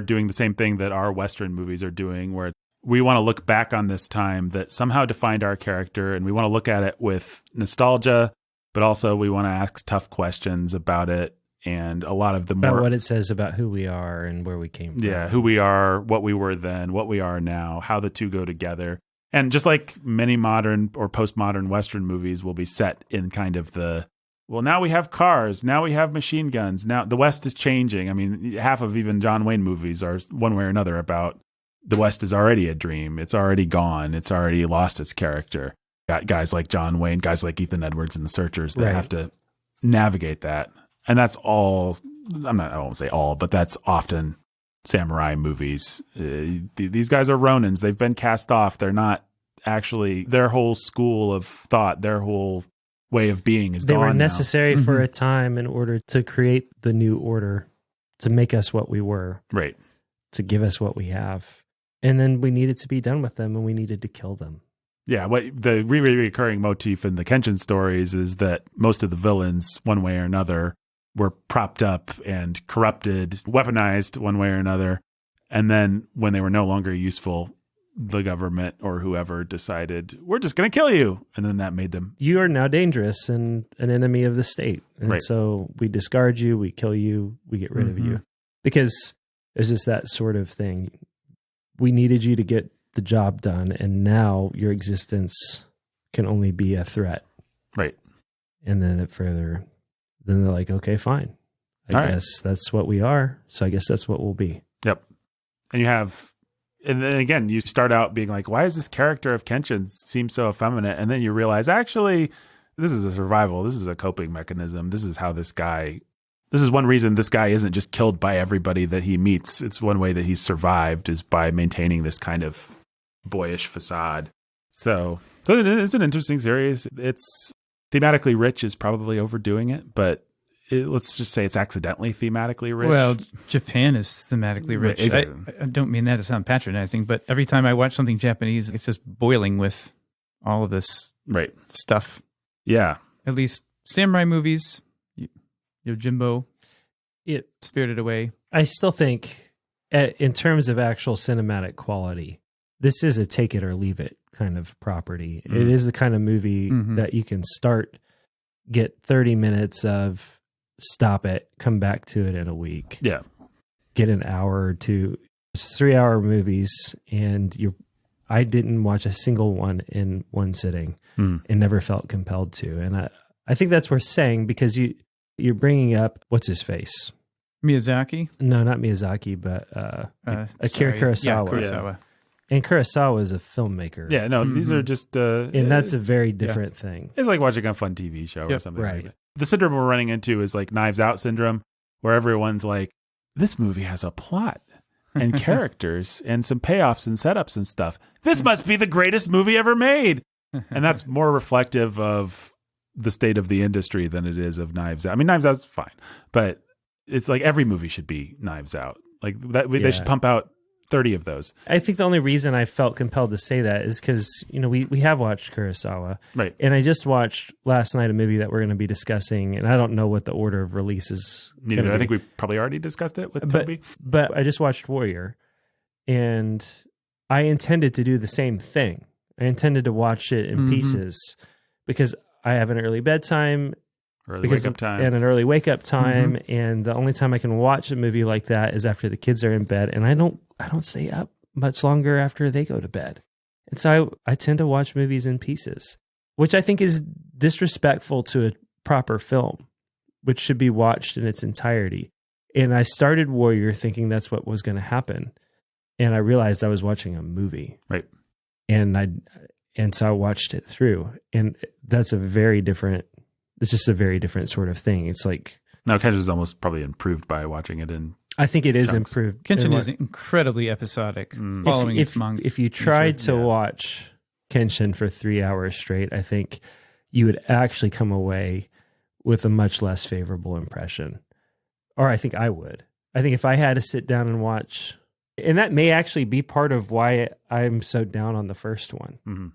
doing the same thing that our Western movies are doing, where we want to look back on this time that somehow defined our character, and we want to look at it with nostalgia, but also we want to ask tough questions about it. And a lot of the more... about what it says about who we are and where we came from. Yeah, who we are, what we were then, what we are now, how the two go together. And just like many modern or postmodern Western movies will be set in kind of well, now we have cars, now we have machine guns, now the West is changing. I mean, half of even John Wayne movies are one way or another about the West is already a dream. It's already gone. It's already lost its character. Got guys like John Wayne, guys like Ethan Edwards and the Searchers that have to navigate that. And that's all, I won't say all, but that's often samurai movies. These guys are Ronins. They've been cast off. They're not actually, their whole school of thought, their whole way of being is gone. They were necessary for a time in order to create the new order, to make us what we were. Right. To give us what we have. And then we needed to be done with them, and we needed to kill them. Yeah, what the recurring motif in the Kenshin stories is that most of the villains, one way or another, were propped up and corrupted, weaponized one way or another. And then when they were no longer useful, the government or whoever decided, we're just going to kill you. And then that made them... You are now dangerous and an enemy of the state. And so we discard you, we kill you, we get rid of you. Because there's just that sort of thing. We needed you to get the job done, and now your existence can only be a threat. Right. And then then they're like, okay, fine. I guess that's what we are. So I guess that's what we'll be. Yep. And then again, you start out being like, why does this character of Kenshin seem so effeminate? And then you realize, actually, this is a survival. This is a coping mechanism. This is how this is one reason this guy isn't just killed by everybody that he meets. It's one way that he's survived is by maintaining this kind of boyish facade. So it's an interesting series. It's thematically rich is probably overdoing it, but let's just say it's accidentally thematically rich. Well, Japan is thematically rich. Exactly. I don't mean that to sound patronizing, but every time I watch something Japanese, it's just boiling with all of this stuff. Yeah. At least samurai movies, Yojimbo, Spirited Away. I still think, in terms of actual cinematic quality, this is a take it or leave it kind of property. It is the kind of movie that you can start, get 30 minutes of, stop it, come back to it in a week. Yeah. Get an hour or two. It's 3-hour movies, and you're I didn't watch a single one in one sitting and never felt compelled to. And I think that's worth saying because you're bringing up, what's his face? Miyazaki? No, not Miyazaki, but Akira Kurosawa. Yeah, Kurosawa. And Kurosawa is a filmmaker. Yeah, no, these are just... and that's a very different thing. It's like watching a fun TV show or something. Right. Like that. The syndrome we're running into is like Knives Out syndrome, where everyone's like, this movie has a plot and characters and some payoffs and setups and stuff. This must be the greatest movie ever made. And that's more reflective of the state of the industry than it is of Knives Out. I mean, Knives Out's fine, but it's like every movie should be Knives Out. Like that, they should pump out 30 of those. I think the only reason I felt compelled to say that is because, we have watched Kurosawa. Right. And I just watched last night a movie that we're going to be discussing, and I don't know what the order of release is. Neither. I think we probably already discussed it with Toby. But I just watched Warrior, and I intended to do the same thing. I intended to watch it in pieces because I have an early bedtime. Early wake up time. And an early wake up time. And the only time I can watch a movie like that is after the kids are in bed. And I don't stay up much longer after they go to bed. And so I tend to watch movies in pieces, which I think is disrespectful to a proper film, which should be watched in its entirety. And I started Warrior thinking that's what was going to happen. And I realized I was watching a movie. Right. And so I watched it through. And that's it's just a very different sort of thing. It's like... Now, Kenshin is almost probably improved by watching it in... I think it is chunks. improved. Kenshin is incredibly episodic, following its manga. If you tried to watch Kenshin for 3 hours straight, I think you would actually come away with a much less favorable impression. Or I think I would. I think if I had to sit down and watch... And that may actually be part of why I'm so down on the first one. Mm-hmm.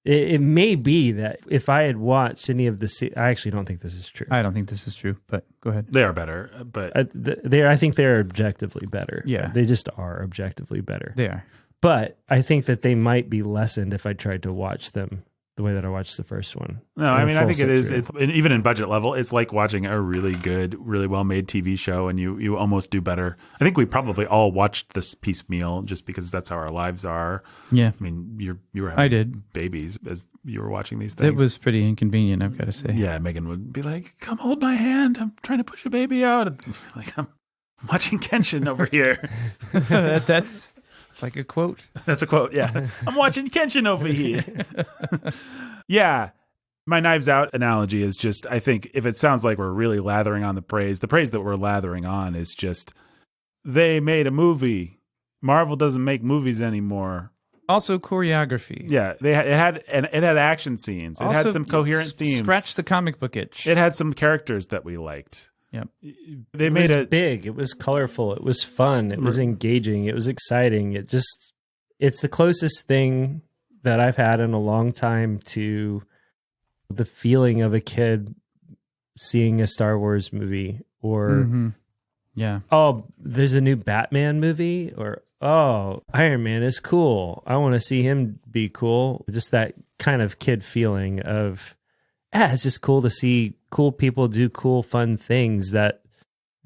It may be that if I had watched any of the... I actually don't think this is true. I don't think this is true, but go ahead. They are better, but... I think they're objectively better. Yeah. They just are objectively better. They are. But I think that they might be lessened if I tried to watch them the way that I watched the first one. No, I mean, I think it is. It's even in budget level, it's like watching a really good, really well-made TV show, and you almost do better. I think we probably all watched this piecemeal just because that's how our lives are. Yeah. I mean, you were having I did. babies as you were watching these things. It was pretty inconvenient, I've got to say. Yeah, Megan would be like, "Come hold my hand. I'm trying to push a baby out." And like, I'm watching Kenshin over here. It's like a quote. That's a quote, yeah. I'm watching Kenshin over here. Yeah. My Knives Out analogy is just, I think if it sounds like we're really lathering on the praise that we're lathering on is just, they made a movie. Marvel doesn't make movies anymore. Also choreography. Yeah, it had action scenes. It had some coherent themes. Scratch the comic book itch. It had some characters that we liked. Yep. They made it big. It was colorful. It was fun. It was engaging. It was exciting. It's the closest thing that I've had in a long time to the feeling of a kid seeing a Star Wars movie or, yeah. Oh, there's a new Batman movie, or, oh, Iron Man is cool. I want to see him be cool. Just that kind of kid feeling of, it's just cool to see cool people do cool, fun things that,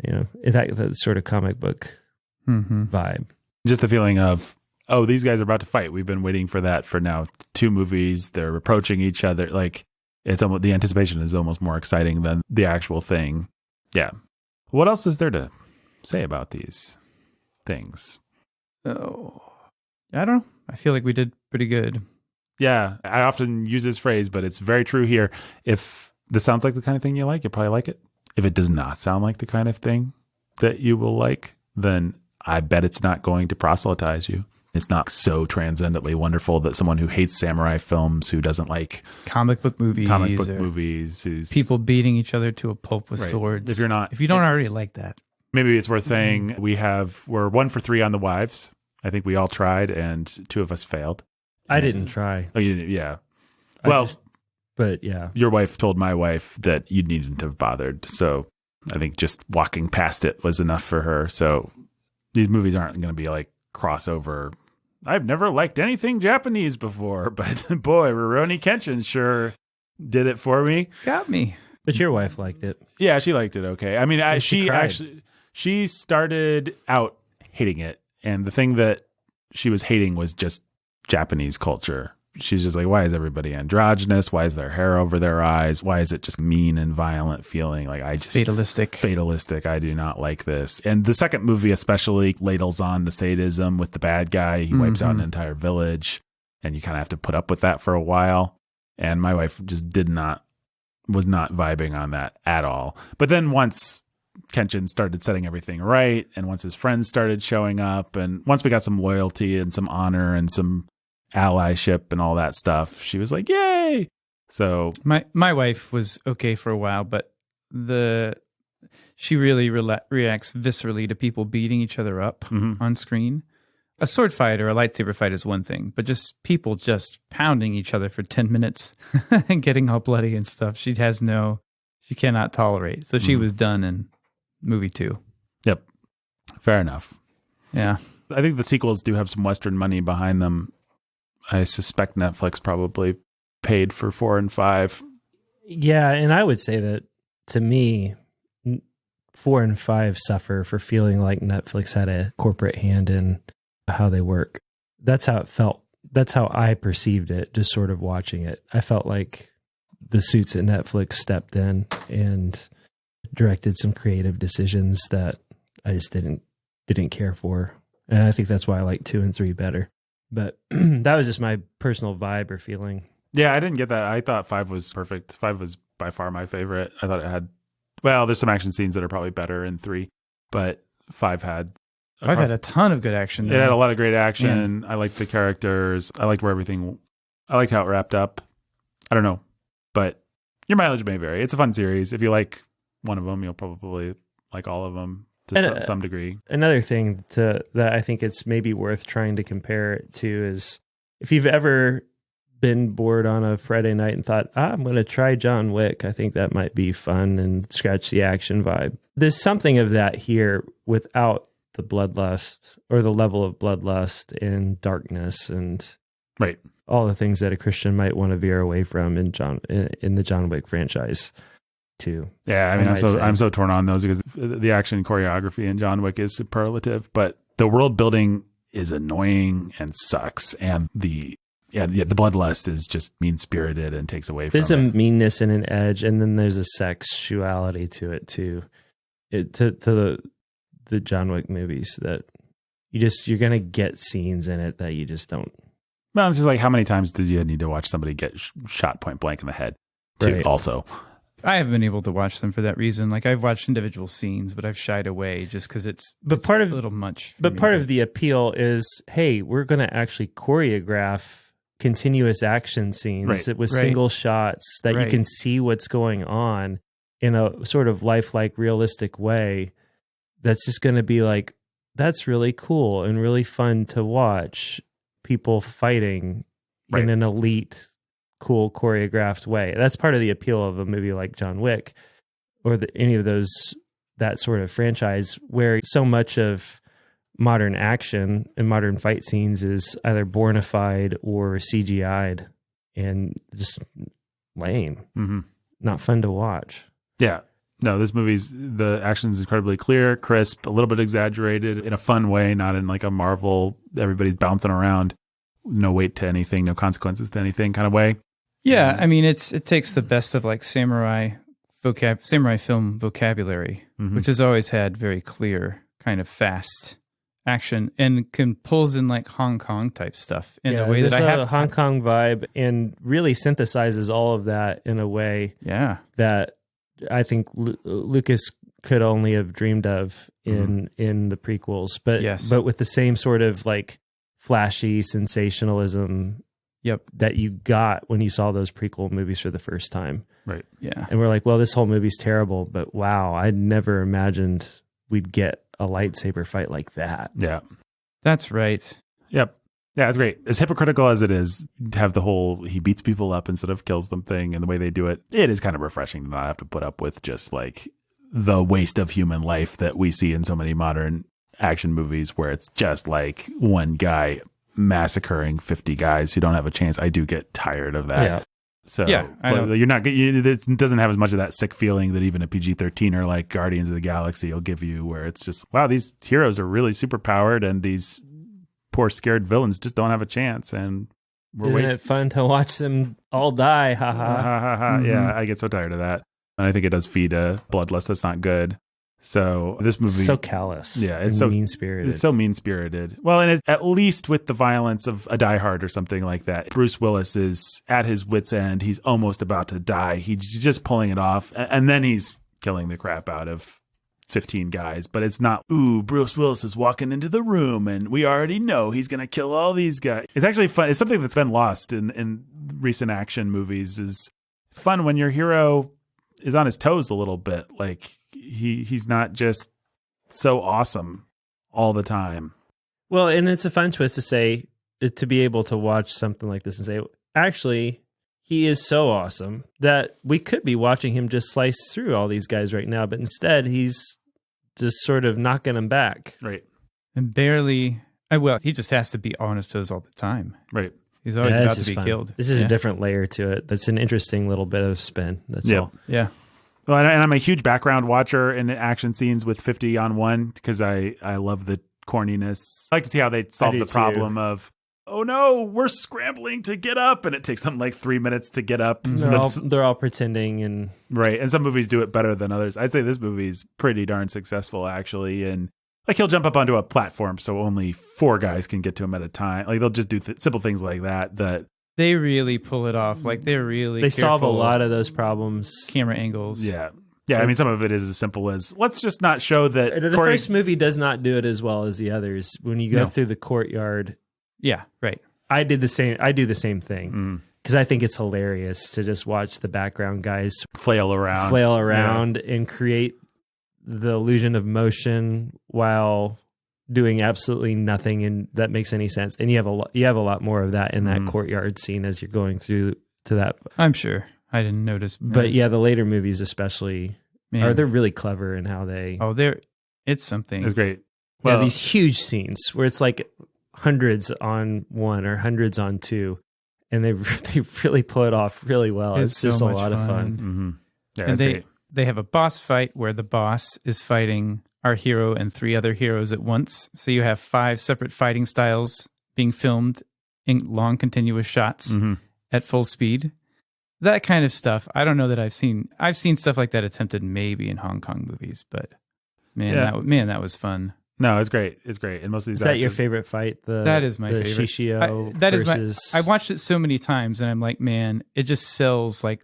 that sort of comic book vibe. Just the feeling of, oh, these guys are about to fight. We've been waiting for that for now 2 movies. They're approaching each other. Like, it's almost, the anticipation is almost more exciting than the actual thing. Yeah. What else is there to say about these things? Oh, I don't know. I feel like we did pretty good. Yeah, I often use this phrase, but it's very true here. If this sounds like the kind of thing you like, you'll probably like it. If it does not sound like the kind of thing that you will like, then I bet it's not going to proselytize you. It's not so transcendently wonderful that someone who hates samurai films, who doesn't like comic book movies, who's people beating each other to a pulp with swords. If you don't already like that, maybe it's worth saying we're 1 for 3 on the wives. I think we all tried, and 2 of us failed. I didn't try. Oh, you didn't? Yeah. But yeah. Your wife told my wife that you needn't have bothered. So I think just walking past it was enough for her. So these movies aren't going to be like crossover. I've never liked anything Japanese before, but boy, Rurouni Kenshin sure did it for me. Got me. But your wife liked it. Yeah, she liked it okay. I mean, she started out hating it. And the thing that she was hating was just Japanese culture. She's just like, why is everybody androgynous? Why is there hair over their eyes? Why is it just mean and violent feeling? Like, I just fatalistic. I do not like this. And the second movie especially ladles on the sadism with the bad guy. He wipes out an entire village, and you kind of have to put up with that for a while. And my wife just was not vibing on that at all. But then once Kenshin started setting everything right, and once his friends started showing up, and once we got some loyalty and some honor and some allyship and all that stuff, she was like, yay. So my wife was okay for a while, but she really reacts viscerally to people beating each other up on screen. A sword fight or a lightsaber fight is one thing, but just people just pounding each other for 10 minutes and getting all bloody and stuff, she cannot tolerate. So she was done in movie 2. Yep. Fair enough. Yeah. I think the sequels do have some Western money behind them. I suspect Netflix probably paid for 4 and 5. Yeah, and I would say that, to me, 4 and 5 suffer for feeling like Netflix had a corporate hand in how they work. That's how it felt. That's how I perceived it, just sort of watching it. I felt like the suits at Netflix stepped in and directed some creative decisions that I just didn't care for. And I think that's why I like 2 and 3 better. But that was just my personal vibe or feeling. Yeah, I didn't get that. I thought 5 was perfect. 5 was by far my favorite. I thought it had, well, there's some action scenes that are probably better in 3, but 5 had a ton of good action. It had a lot of great action. Yeah. I liked the characters. I liked I liked how it wrapped up. I don't know, but your mileage may vary. It's a fun series. If you like one of them, you'll probably like all of them to some degree. Another thing that I think it's maybe worth trying to compare it to is if you've ever been bored on a Friday night and thought, I'm going to try John Wick. I think that might be fun and scratch the action vibe. There's something of that here without the bloodlust or the level of bloodlust and darkness and right, all the things that a Christian might want to veer away from in the John Wick franchise too. Yeah, I mean, I'm so torn on those because the action choreography in John Wick is superlative, but the world building is annoying and sucks, and the bloodlust is just mean spirited and takes away from it. There's a meanness and an edge, and then there's a sexuality to it too. To the John Wick movies that you're gonna get scenes in it that you just don't. Well, it's just like, how many times did you need to watch somebody get shot point blank in the head? Too, right. Also, I haven't been able to watch them for that reason. Like, I've watched individual scenes, but I've shied away just because it's a little much. But part of the appeal is, hey, we're going to actually choreograph continuous action scenes with single shots that you can see what's going on in a sort of lifelike, realistic way. That's just going to be like, that's really cool and really fun to watch people fighting in an elite, cool choreographed way. That's part of the appeal of a movie like John Wick or any of that sort of franchise where so much of modern action and modern fight scenes is either bornified or CGI'd and just lame, not fun to watch. Yeah. No, the action is incredibly clear, crisp, a little bit exaggerated in a fun way, not in like a Marvel, everybody's bouncing around, no weight to anything, no consequences to anything kind of way. Yeah, I mean, it takes the best of like samurai film vocabulary, which has always had very clear, kind of fast action, and pulls in like Hong Kong type stuff in a way that I have a Hong Kong vibe, and really synthesizes all of that in a way that I think Lucas could only have dreamed of in the prequels, but with the same sort of like flashy sensationalism that you got when you saw those prequel movies for the first time. Right. Yeah. And we're like, well, this whole movie's terrible, but wow, I never imagined we'd get a lightsaber fight like that. Yeah. That's right. Yep. Yeah, it's great. As hypocritical as it is to have the whole he beats people up instead of kills them thing and the way they do it, it is kind of refreshing to not have to put up with just like the waste of human life that we see in so many modern action movies where it's just like one guy massacring 50 guys who don't have a chance. I do get tired of that. Yeah. So it doesn't have as much of that sick feeling that even a PG-13 or like Guardians of the Galaxy will give you, where it's just, wow, these heroes are really super powered and these poor scared villains just don't have a chance, and Isn't it fun to watch them all die? Ha ha. Yeah, I get so tired of that. And I think it does feed a bloodlust that's not good. So this movie, so callous. Yeah, it's and so mean-spirited. It's so mean-spirited. Well, and at least with the violence of a Die Hard or something like that, Bruce Willis is at his wit's end. He's almost about to die. He's just pulling it off, and then he's killing the crap out of 15 guys. But it's not, ooh, Bruce Willis is walking into the room, and we already know he's going to kill all these guys. It's actually fun. It's something that's been lost in recent action movies. It's fun when your hero is on his toes a little bit. Like he's not just so awesome all the time. Well, and it's a fun twist to say, to be able to watch something like this and say, actually, he is so awesome that we could be watching him just slice through all these guys right now, but instead he's just sort of knocking them back. Right. And barely, well, he just has to be on his toes all the time. Right. He's always about to be fun. killed. This is a different layer to it. That's an interesting little bit of spin. That's all. Yeah. Well, and I'm a huge background watcher in action scenes with 50 on 1 because I love the corniness. I like to see how they solve the problem of, oh no, we're scrambling to get up, and it takes them like 3 minets to get up. They're all pretending, and right. And some movies do it better than others. I'd say this movie's pretty darn successful, actually. And like he'll jump up onto a platform, so only 4 guys can get to him at a time. Like they'll just do simple things like that. They really pull it off. Like they solve a lot of those problems. Camera angles. Yeah. Yeah, I mean, some of it is as simple as, let's just not show that. The first movie does not do it as well as the others. When you go through the courtyard. Yeah, right. I do the same thing. Because I think it's hilarious to just watch the background guys flail around and create the illusion of motion while doing absolutely nothing, and that makes any sense. And you have a lot more of that in that courtyard scene as you're going through to that. I'm sure I didn't notice, but yeah, the later movies especially they're really clever in how they. It's something. It's great. Well, these huge scenes where it's like hundreds on 1 or hundreds on 2, and they really pull it off really well. It's just so a lot of fun. Mm-hmm. Yeah, and they have a boss fight where the boss is fighting our hero and 3 other heroes at once. So you have 5 separate fighting styles being filmed in long continuous shots at full speed. That kind of stuff. I don't know that I've seen stuff like that attempted maybe in Hong Kong movies, but that was fun. No, it's great. It's great. And most of these. Is that your favorite fight? That is my favorite. Shishio I watched it so many times, and I'm like, man, it just sells. Like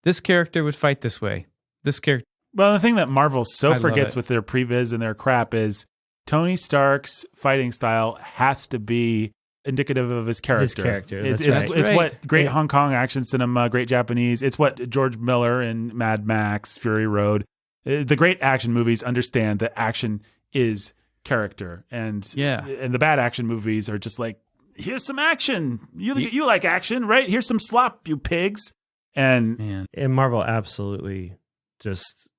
this character would fight this way. This character. Well, the thing that Marvel forgets with their previs and their crap is Tony Stark's fighting style has to be indicative of his character. It's what great Hong Kong action cinema, great Japanese. It's what George Miller in Mad Max, Fury Road. The great action movies understand that action is character, and the bad action movies are just like, here's some action. You like action, right? Here's some slop, you pigs. And Marvel absolutely just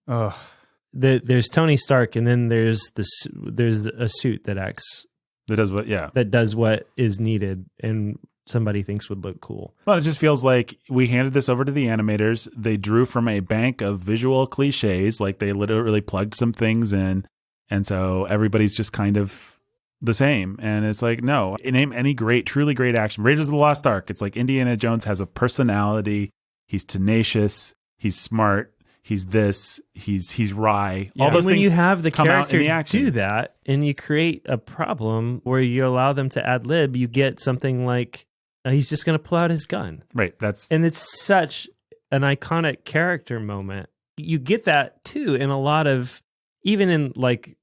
there's Tony Stark, and then there's a suit that does what is needed and somebody thinks would look cool. Well, it just feels like we handed this over to the animators. They drew from a bank of visual cliches, like they literally plugged some things in. And so everybody's just kind of the same. And it's like, no, name any truly great action. Raiders of the Lost Ark. It's like Indiana Jones has a personality. He's tenacious. He's smart. He's this. He's wry. Yeah. All those when things you have the come out in the character action. do that, and you create a problem where you allow them to ad lib, you get something like he's just going to pull out his gun. Right. And it's such an iconic character moment. You get that too in a lot of. Even in like,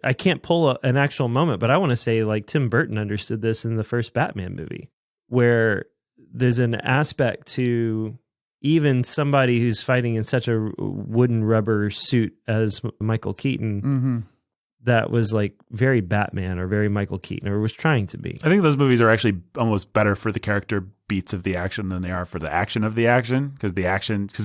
I can't pull an actual moment, but I want to say like Tim Burton understood this in the first Batman movie, where there's an aspect to even somebody who's fighting in such a wooden rubber suit as Michael Keaton that was like very Batman or very Michael Keaton or was trying to be. I think those movies are actually almost better for the character beats of the action than they are for the action of the action, because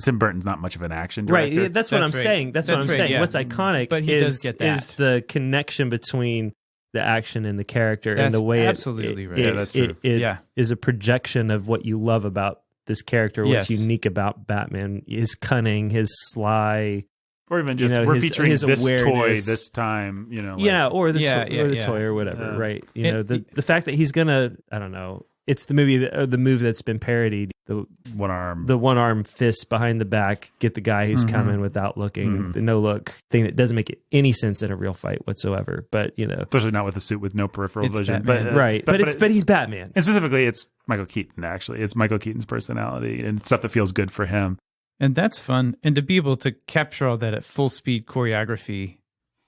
Tim Burton's not much of an action director. Right, that's what I'm saying. That's what I'm saying. Yeah. What's iconic is the connection between the action and the character, and the way absolutely right. That's true. It is a projection of what you love about this character, what's unique about Batman, his cunning, his sly, Or even just, you know, we're his featuring this awareness. toy this time, you know. Yeah, like, or the Yeah, toy or whatever, Yeah. right? You know, the fact that he's gonna, I don't know, it's the the move that's been parodied, the one arm. one arm fist behind the back, get the guy who's coming without looking, the no look thing that doesn't make any sense in a real fight whatsoever. But you know, Especially not with a suit with no peripheral It's vision. Batman. But right? But he's Batman. and specifically, it's Michael Keaton. Actually, it's Michael Keaton's personality and stuff that feels good for him. And that's fun. And to be able to capture all that at full speed choreography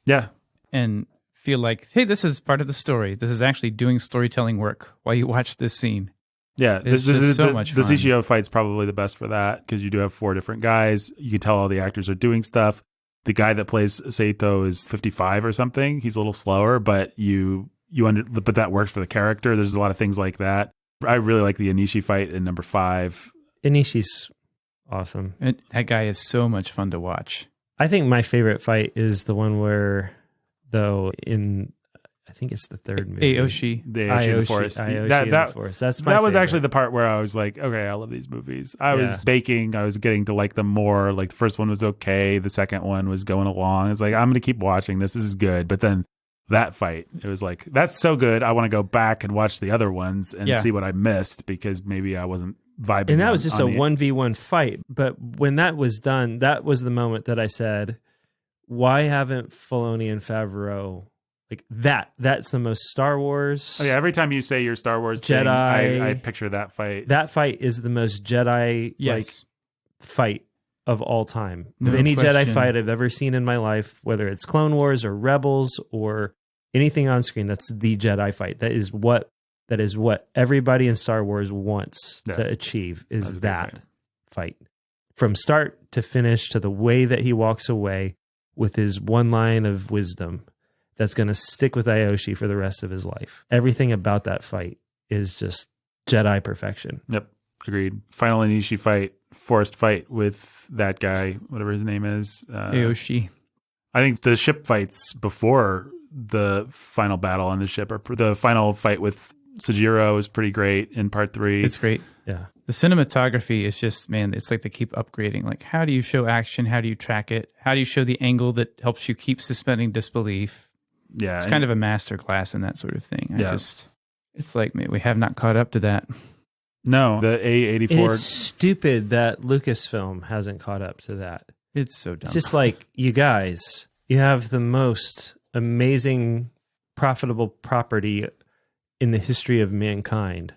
Yeah, and feel like, hey, this is part of the story. This is actually doing storytelling work while you watch this scene. yeah. It's just so much The fun. CGO fight's probably the best for that because you do have 4 different guys. You can tell all the actors are doing stuff. The guy that plays Saito is 55 or something. He's a little slower, but but that works for the character. There's a lot of things like that. I really like the Anishi fight in number 5. Inishi's awesome. And that guy is so much fun to watch. I think my favorite fight is the one where, though, I think it's the third movie. Aoshi. The Aoshi in the Forest. Aoshi in That the Forest. That's my that was favorite. actually the part where I was like, okay, I love these movies. I Yeah. was baking. I was getting to like them more. Like the first one was okay. The second one was going along. It's like, I'm going to keep watching this. This is good. But then that fight, it was like, that's so good. I want to go back and watch the other ones and Yeah. see what I missed because maybe I wasn't vibing. And that was just a on the- 1v1 fight. But when that was done, that was the moment that I said, why haven't Filoni and Favreau like that? That's the most Star Wars. Oh, yeah. Every time you say your Star Wars Jedi. thing, I picture that fight. That fight is the most Jedi Yes. fight of all time. No Of any Jedi question. fight I've ever seen in my life, whether it's Clone Wars or Rebels or anything on screen, that's the Jedi fight. That is what everybody in Star Wars wants Yeah. to achieve That was is a big that fight. From start to finish, to the way that he walks away with his one line of wisdom that's going to stick with Aoshi for the rest of his life. Everything about that fight is just Jedi perfection. Yep. Agreed. Final Anishi fight, forest fight with that guy, whatever his name is. Aoshi. I think the ship fights before the final battle on the ship, or the final fight with Sojiro is pretty great in part 3. It's great. Yeah. The cinematography is just, man, it's like they keep upgrading. Like, how do you show action? How do you track it? How do you show the angle that helps you keep suspending disbelief? Yeah. It's kind of a master class in that sort of thing. Yeah. It's like, man, we have not caught up to that. No, the And A84. it's stupid that Lucasfilm hasn't caught up to that. It's so dumb. It's just like, you guys, you have the most amazing, profitable property in the history of mankind.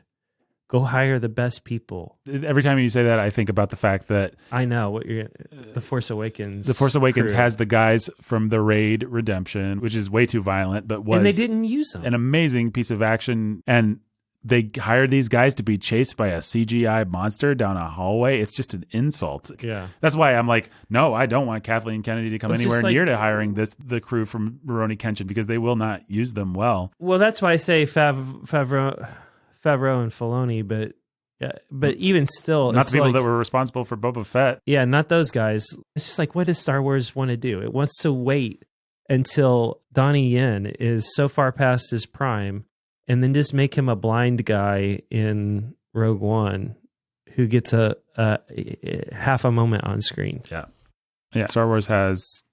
Go hire the best people. Every time you say that, I think about the fact that I know what you're. The Force Awakens. The Force Awakens crew. has the guys from the Raid Redemption, which is way too violent, but was and they didn't use them. an amazing piece of action. And they hired these guys to be chased by a CGI monster down a hallway. It's just an insult. Yeah. That's why I'm like, no, I don't want Kathleen Kennedy to come It's just anywhere like- near to hiring the crew from Rurouni Kenshin because they will not use them well. Well, that's why I say Favreau and Filoni, but even still, Not it's the people like, that were responsible for Boba Fett. yeah, not those guys. It's just like, what does Star Wars want to do? It wants to wait until Donnie Yen is so far past his prime, and then just make him a blind guy in Rogue One who gets a half a moment on screen. Yeah, Star Wars has,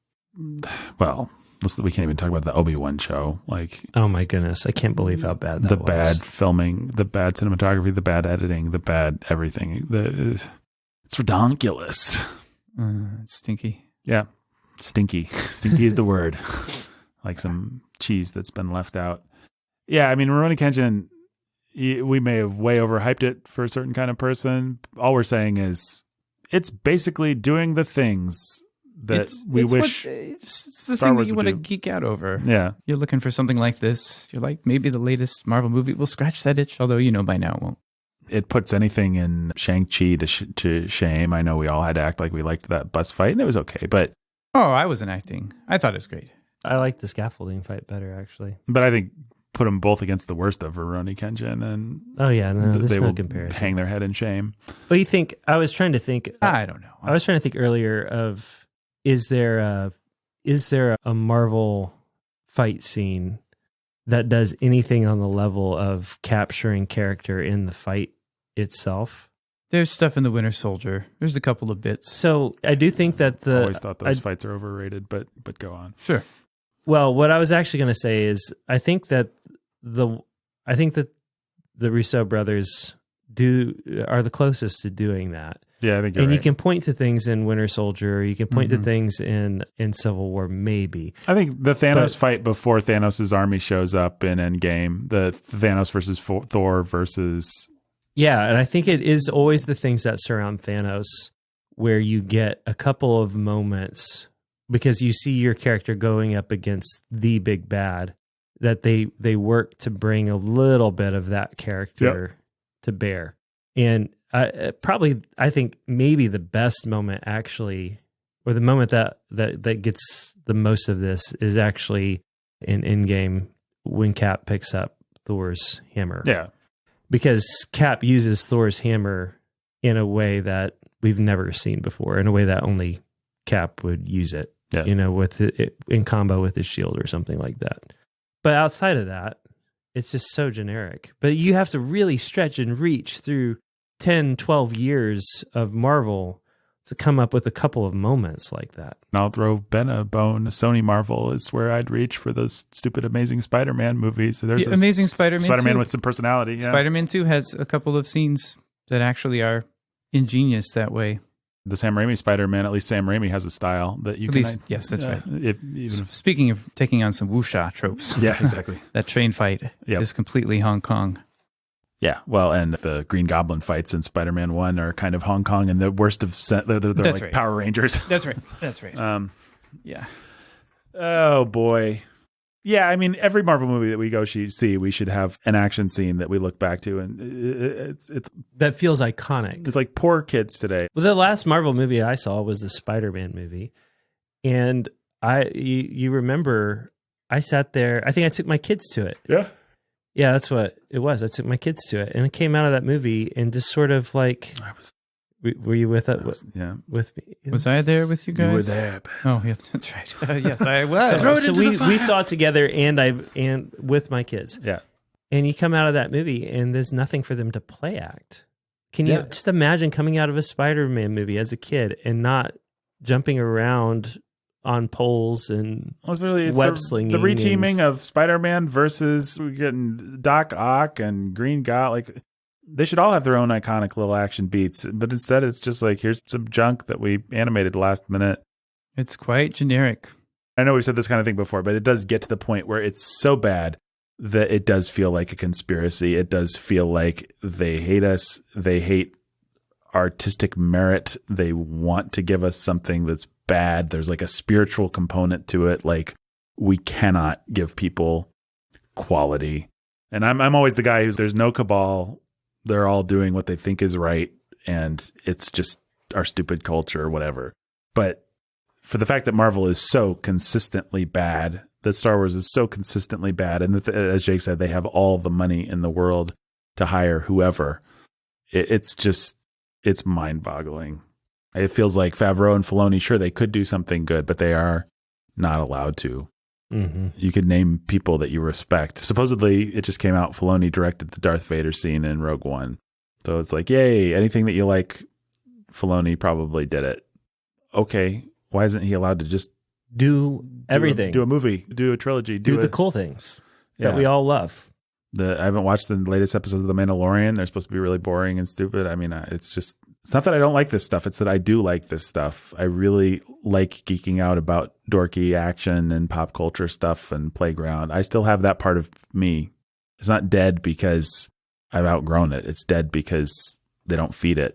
well, we can't even talk about the Obi-Wan show. Like, Oh my goodness, I can't believe how bad that the was. bad filming, the bad cinematography, the bad editing, the bad everything. It's ridiculous. It's stinky. Yeah. Stinky. Stinky is the word. Like some cheese that's been left out. Yeah, I mean, Rurouni Kenshin, we may have way overhyped it for a certain kind of person. All we're saying is it's basically doing the things that we wish. It's the Star thing Wars that you would want to do. geek out over. Yeah. You're looking for something like this. You're like, maybe the latest Marvel movie will scratch that itch, although you know by now it won't. It puts anything in Shang-Chi to shame. I know we all had to act like we liked that bus fight, and it was okay. But I wasn't acting. I thought it was great. I like the scaffolding fight better, actually. I think put them both against the worst of Rurouni Kenshin, and Oh yeah, no, there's they no will comparison. hang their head in shame. What do you think? I was trying to think. I don't know. I was trying to think earlier of is there a Marvel fight scene that does anything on the level of capturing character in the fight itself? There's stuff in the Winter Soldier. There's a couple of bits. So I do think that I always thought those fights are overrated, but go on. Sure. Well, what I was actually going to say is I think that the Russo brothers are the closest to doing that. Yeah, I think you're and right. you can point to things in Winter Soldier, or you can point to things in Civil War, maybe. I think the Thanos fight before Thanos' army shows up in Endgame, the Thanos versus Thor versus... Yeah, and I think it is always the things that surround Thanos where you get a couple of moments because you see your character going up against the big bad, that they work to bring a little bit of that character to bear. And I think maybe the best moment actually, or the moment that gets the most of this is actually in Endgame when Cap picks up Thor's hammer. Yeah. Because Cap uses Thor's hammer in a way that we've never seen before, in a way that only Cap would use it, with it in combo with his shield or something like that. But outside of that, it's just so generic. But you have to really stretch and reach through 10, 12 years of Marvel to come up with a couple of moments like that. And I'll throw Ben a bone. Sony Marvel is where I'd reach for those stupid Amazing Spider-Man movies. So there's Amazing Spider-Man 2. with some personality. Yeah. Spider-Man 2 has a couple of scenes that actually are ingenious that way. The Sam Raimi Spider-Man, at least Sam Raimi has a style that you At can... least, yes, that's right. Speaking of taking on some wuxia tropes. Yeah, exactly. That train fight is completely Hong Kong. Yeah, well, and the Green Goblin fights in Spider-Man 1 are kind of Hong Kong, and the worst of... They're like right. Power Rangers. That's right. Yeah. Oh, boy. Yeah, I mean, every Marvel movie that we go see, we should have an action scene that we look back to, and it's that feels iconic. It's like poor kids today. Well, the last Marvel movie I saw was the Spider-Man movie, and you remember I sat there. I think I took my kids to it. Yeah, that's what it was. I took my kids to it, and it came out of that movie, and just sort of like, were you with it? With me? Was I there with you guys? You were there. Ben. Oh, yes, that's right. Yes, I was. So we saw it together, and with my kids. Yeah, and you come out of that movie, and there's nothing for them to play act. Can you just imagine coming out of a Spider-Man movie as a kid and not jumping around on poles and web slinging? The reteaming of Spider-Man versus we're getting Doc Ock and Green Goblin. They should all have their own iconic little action beats, but instead it's just like, here's some junk that we animated last minute. It's quite generic. I know we've said this kind of thing before, but it does get to the point where it's so bad that it does feel like a conspiracy. It does feel like they hate us. They hate artistic merit. They want to give us something that's bad. There's like a spiritual component to it. Like, we cannot give people quality. And I'm always the guy who's, there's no cabal. They're all doing what they think is right, and it's just our stupid culture or whatever. But for the fact that Marvel is so consistently bad, that Star Wars is so consistently bad, and that, as Jake said, they have all the money in the world to hire whoever, it's mind-boggling. It feels like Favreau and Filoni, sure, they could do something good, but they are not allowed to. Mm-hmm. You could name people that you respect. Supposedly, it just came out, Filoni directed the Darth Vader scene in Rogue One. So it's like, yay, anything that you like, Filoni probably did it. Okay, why isn't he allowed to just do everything? Do a movie, do a trilogy. Do the cool things that we all love. I haven't watched the latest episodes of The Mandalorian. They're supposed to be really boring and stupid. I mean, it's not that I don't like this stuff. It's that I do like this stuff. I really like geeking out about dorky action and pop culture stuff and playground. I still have that part of me. It's not dead because I've outgrown it. It's dead because they don't feed it.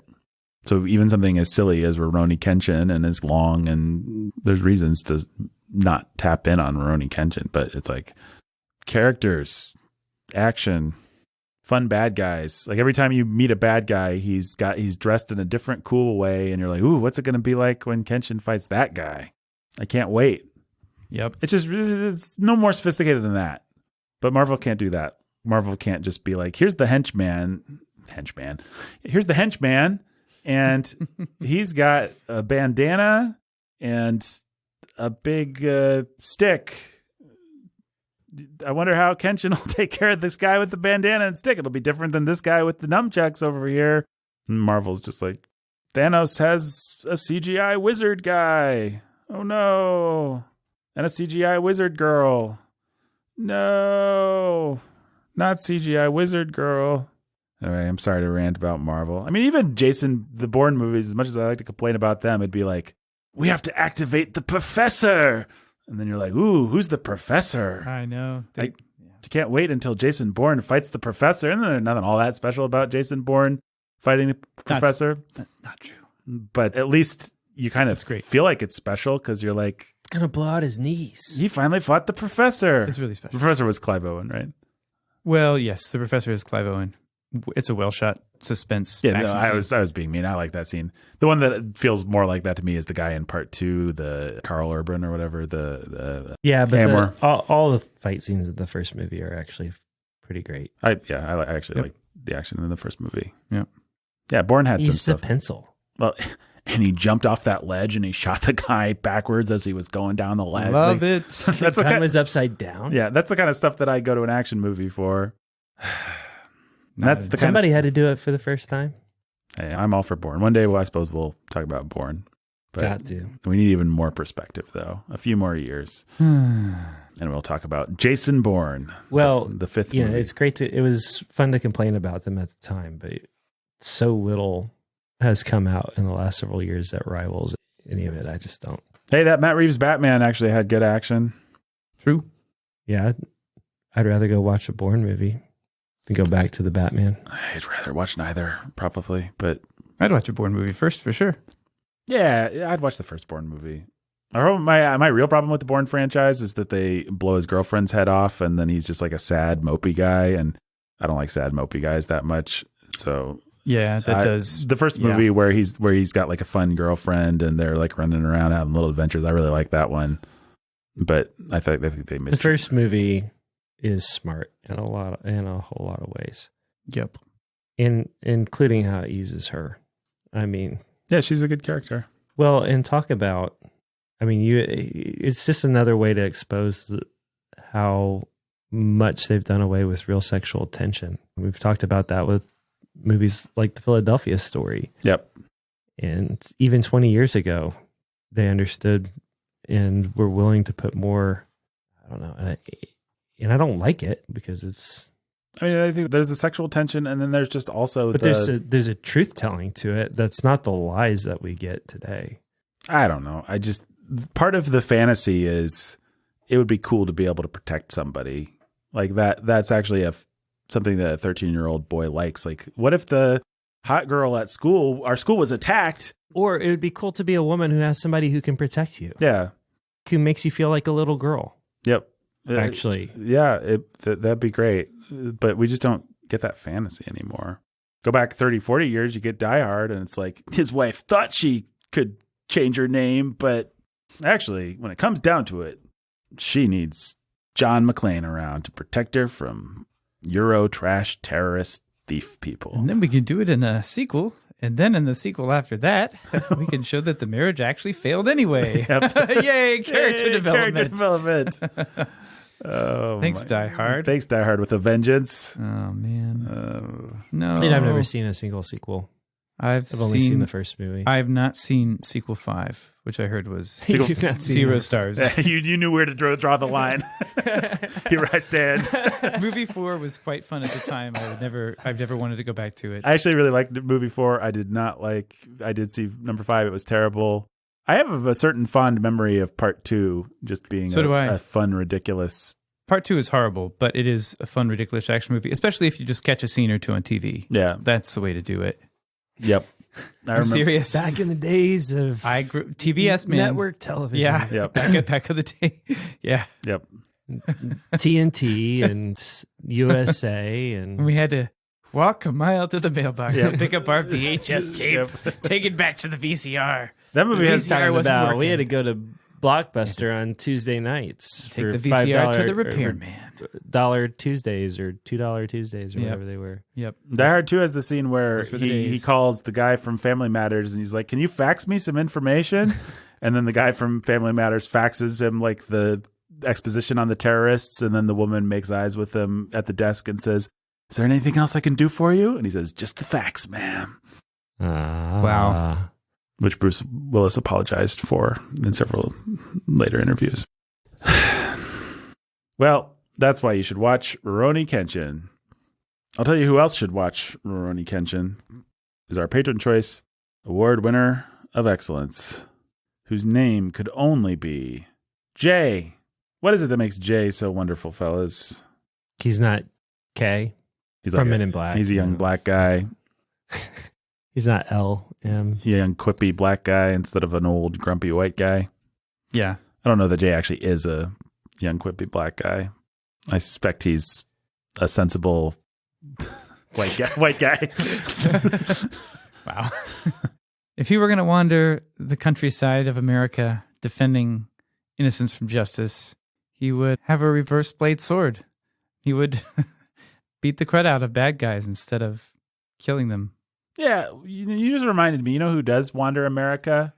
So even something as silly as Rurouni Kenshin and as long, and there's reasons to not tap in on Rurouni Kenshin, but it's like characters, action, fun bad guys. Like every time you meet a bad guy, he's dressed in a different cool way, and you're like, ooh, what's it going to be like when Kenshin fights that guy? I can't wait. Yep. It's no more sophisticated than that. But Marvel can't do that. Marvel can't just be like, here's the henchman. Here's the henchman, and he's got a bandana and a big stick. I wonder how Kenshin will take care of this guy with the bandana and stick. It'll be different than this guy with the nunchucks over here. And Marvel's just like, Thanos has a CGI wizard guy. Oh no. And a CGI wizard girl. No. Not CGI wizard girl. All right, I'm sorry to rant about Marvel. I mean, even Jason, the Bourne movies, as much as I like to complain about them, it'd be like, we have to activate the professor. And then you're like, ooh, who's the professor? I know. You can't wait until Jason Bourne fights the professor. And then there's nothing all that special about Jason Bourne fighting the professor. Not true. But at least you kind of feel like it's special because you're like, It's going to blow out his knees. he finally fought the professor. It's really special. The professor was Clive Owen, right? Well, yes, the professor is Clive Owen. It's a well shot suspense. Yeah, no, action scene. I was being mean. I like that scene. The one that feels more like that to me is the guy in part 2, the Carl Urban or whatever. The Yeah, but hammer. all the fight scenes of the first movie are actually pretty great. I actually like the action in the first movie. Yep. Yeah, Bourne had He some used a stuff. pencil. Well, and he jumped off that ledge and he shot the guy backwards as he was going down the ledge. Love it. That's The the time was upside down. Yeah, that's the kind of stuff that I go to an action movie for. That's the Somebody kind had to do it for the first time. Hey, I'm all for Bourne. One day, I suppose we'll talk about Bourne. But Got to. we need even more perspective, though. A few more years, and we'll talk about Jason Bourne. Well, the fifth. You know, movie. it's great to. It was fun to complain about them at the time, but so little has come out in the last several years that rivals any of it. I just don't. Hey, that Matt Reeves Batman actually had good action. True. Yeah, I'd rather go watch a Bourne movie than go back to the Batman. I'd rather watch neither, probably. But I'd watch a Bourne movie first for sure. yeah, I'd watch the first Bourne movie. My real problem with the Bourne franchise is that they blow his girlfriend's head off, and then he's just like a sad, mopey guy, and I don't like sad, mopey guys that much. So Yeah, that does. the first movie where he's got like a fun girlfriend and they're like running around having little adventures. I really like that one, but I think they missed The first movie is smart in a whole lot of ways, Yep. including how it uses her. I mean, Yeah, she's a good character. well, and talk about. I mean, it's just another way to expose how much they've done away with real sexual tension. We've talked about that with movies like The Philadelphia Story. Yep. And even 20 years ago, they understood and were willing to put more, I don't know, and I don't like it because it's... I mean, I think there's the sexual tension, and then there's just also But there's a truth telling to it that's not the lies that we get today. I don't know. Part of the fantasy is it would be cool to be able to protect somebody like that. That's actually something that a 13-year-old boy likes. Like, what if the hot girl at school, our school was attacked? Or it would be cool to be a woman who has somebody who can protect you, Yeah. who makes you feel like a little girl. Yep. Actually, Yeah, that'd be great. But we just don't get that fantasy anymore. Go back 30, 40 years, you get Die Hard, and it's like his wife thought she could change her name, but actually, when it comes down to it, she needs John McClane around to protect her from Euro trash terrorist thief people. And then we can do it in a sequel. And then in the sequel after that, we can show that the marriage actually failed anyway. Yay, character development. Character development. Oh, Thanks, Die Hard. Thanks, Die Hard with a vengeance. Oh, man. No. and I've never seen a single sequel. I've only seen the first movie. I have not seen sequel 5, which I heard was You've not seen 0 this. stars. you knew where to draw the line. Here I stand. Movie 4 was quite fun at the time. I've never wanted to go back to it. I actually really liked movie 4. I did see number 5. It was terrible. I have a certain fond memory of part 2 just being So do I. a fun, ridiculous. Part 2 is horrible, but it is a fun, ridiculous action movie, especially if you just catch a scene or two on TV. Yeah. That's the way to do it. Yep. I'm serious. Back in the days of I grew TBS, man. network television. Yeah. Yep. Back of the day. Yeah. Yep. TNT and USA and We had to walk a mile to the mailbox Yep. to pick up our VHS tape, Yep. take it back to the VCR. That movie has VCR talking wasn't about. We working. had to go to Blockbuster on Tuesday nights Take for the VCR to the $5 repairman. $1 Tuesdays or $2 Tuesdays or Yep. whatever they were. Yep. Die Hard 2 has the scene where Those were the he days. calls the guy from Family Matters and he's like, "Can you fax me some information?" And then the guy from Family Matters faxes him like the exposition on the terrorists, and then the woman makes eyes with him at the desk and says, "Is there anything else I can do for you?" And he says, "Just the facts, ma'am." Wow. which Bruce Willis apologized for in several later interviews. Well, that's why you should watch Rurouni Kenshin. I'll tell you who else should watch Rurouni Kenshin is our Patron Choice Award winner of excellence, whose name could only be Jay. What is it that makes Jay so wonderful, fellas? He's not K. He's From like Men in Black. He's a young black guy. He's not L.M. A young quippy black guy instead of an old grumpy white guy. Yeah. I don't know that Jay actually is a young quippy black guy. I suspect he's a sensible white guy. Wow. If he were going to wander the countryside of America defending innocence from justice, he would have a reverse blade sword. He would beat the crud out of bad guys instead of killing them. Yeah, you just reminded me. You know who does wander America,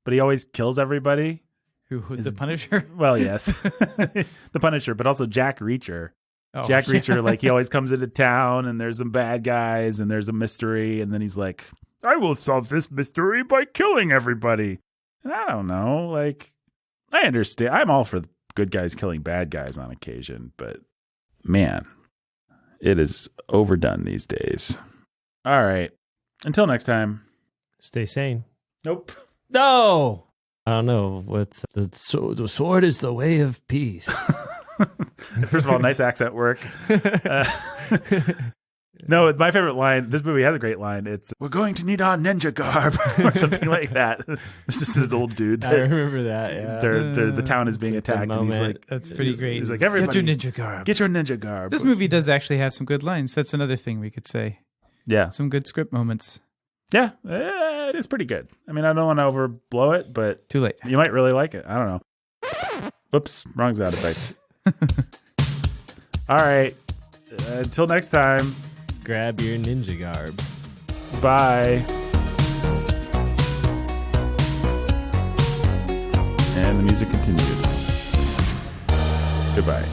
but he always kills everybody? Who the Punisher? Well, yes. The Punisher, but also Jack Reacher. Oh, Jack yeah. Reacher, like, he always comes into town and there's some bad guys and there's a mystery. And then he's like, I will solve this mystery by killing everybody. And I don't know. Like, I understand. I'm all for good guys killing bad guys on occasion. But, man, it is overdone these days. All right. Until next time. Stay sane. Nope. No! I don't know. What's the sword is the way of peace. First of all, nice accent work. No, my favorite line, this movie has a great line. It's, we're going to need our ninja garb or something like that. It's just this old dude. I remember that, yeah. The town is being It's like the attacked. And he's moment. like, That's pretty great. He's like, everybody, get your ninja garb. get your ninja garb. This movie does actually have some good lines. That's another thing we could say. Yeah. Some good script moments. Yeah. It's pretty good. I mean, I don't want to overblow it, but Too late. you might really like it. I don't know. Whoops. Wrong sound effect. All right. Until next time. Grab your ninja garb. Bye. And the music continues. Goodbye.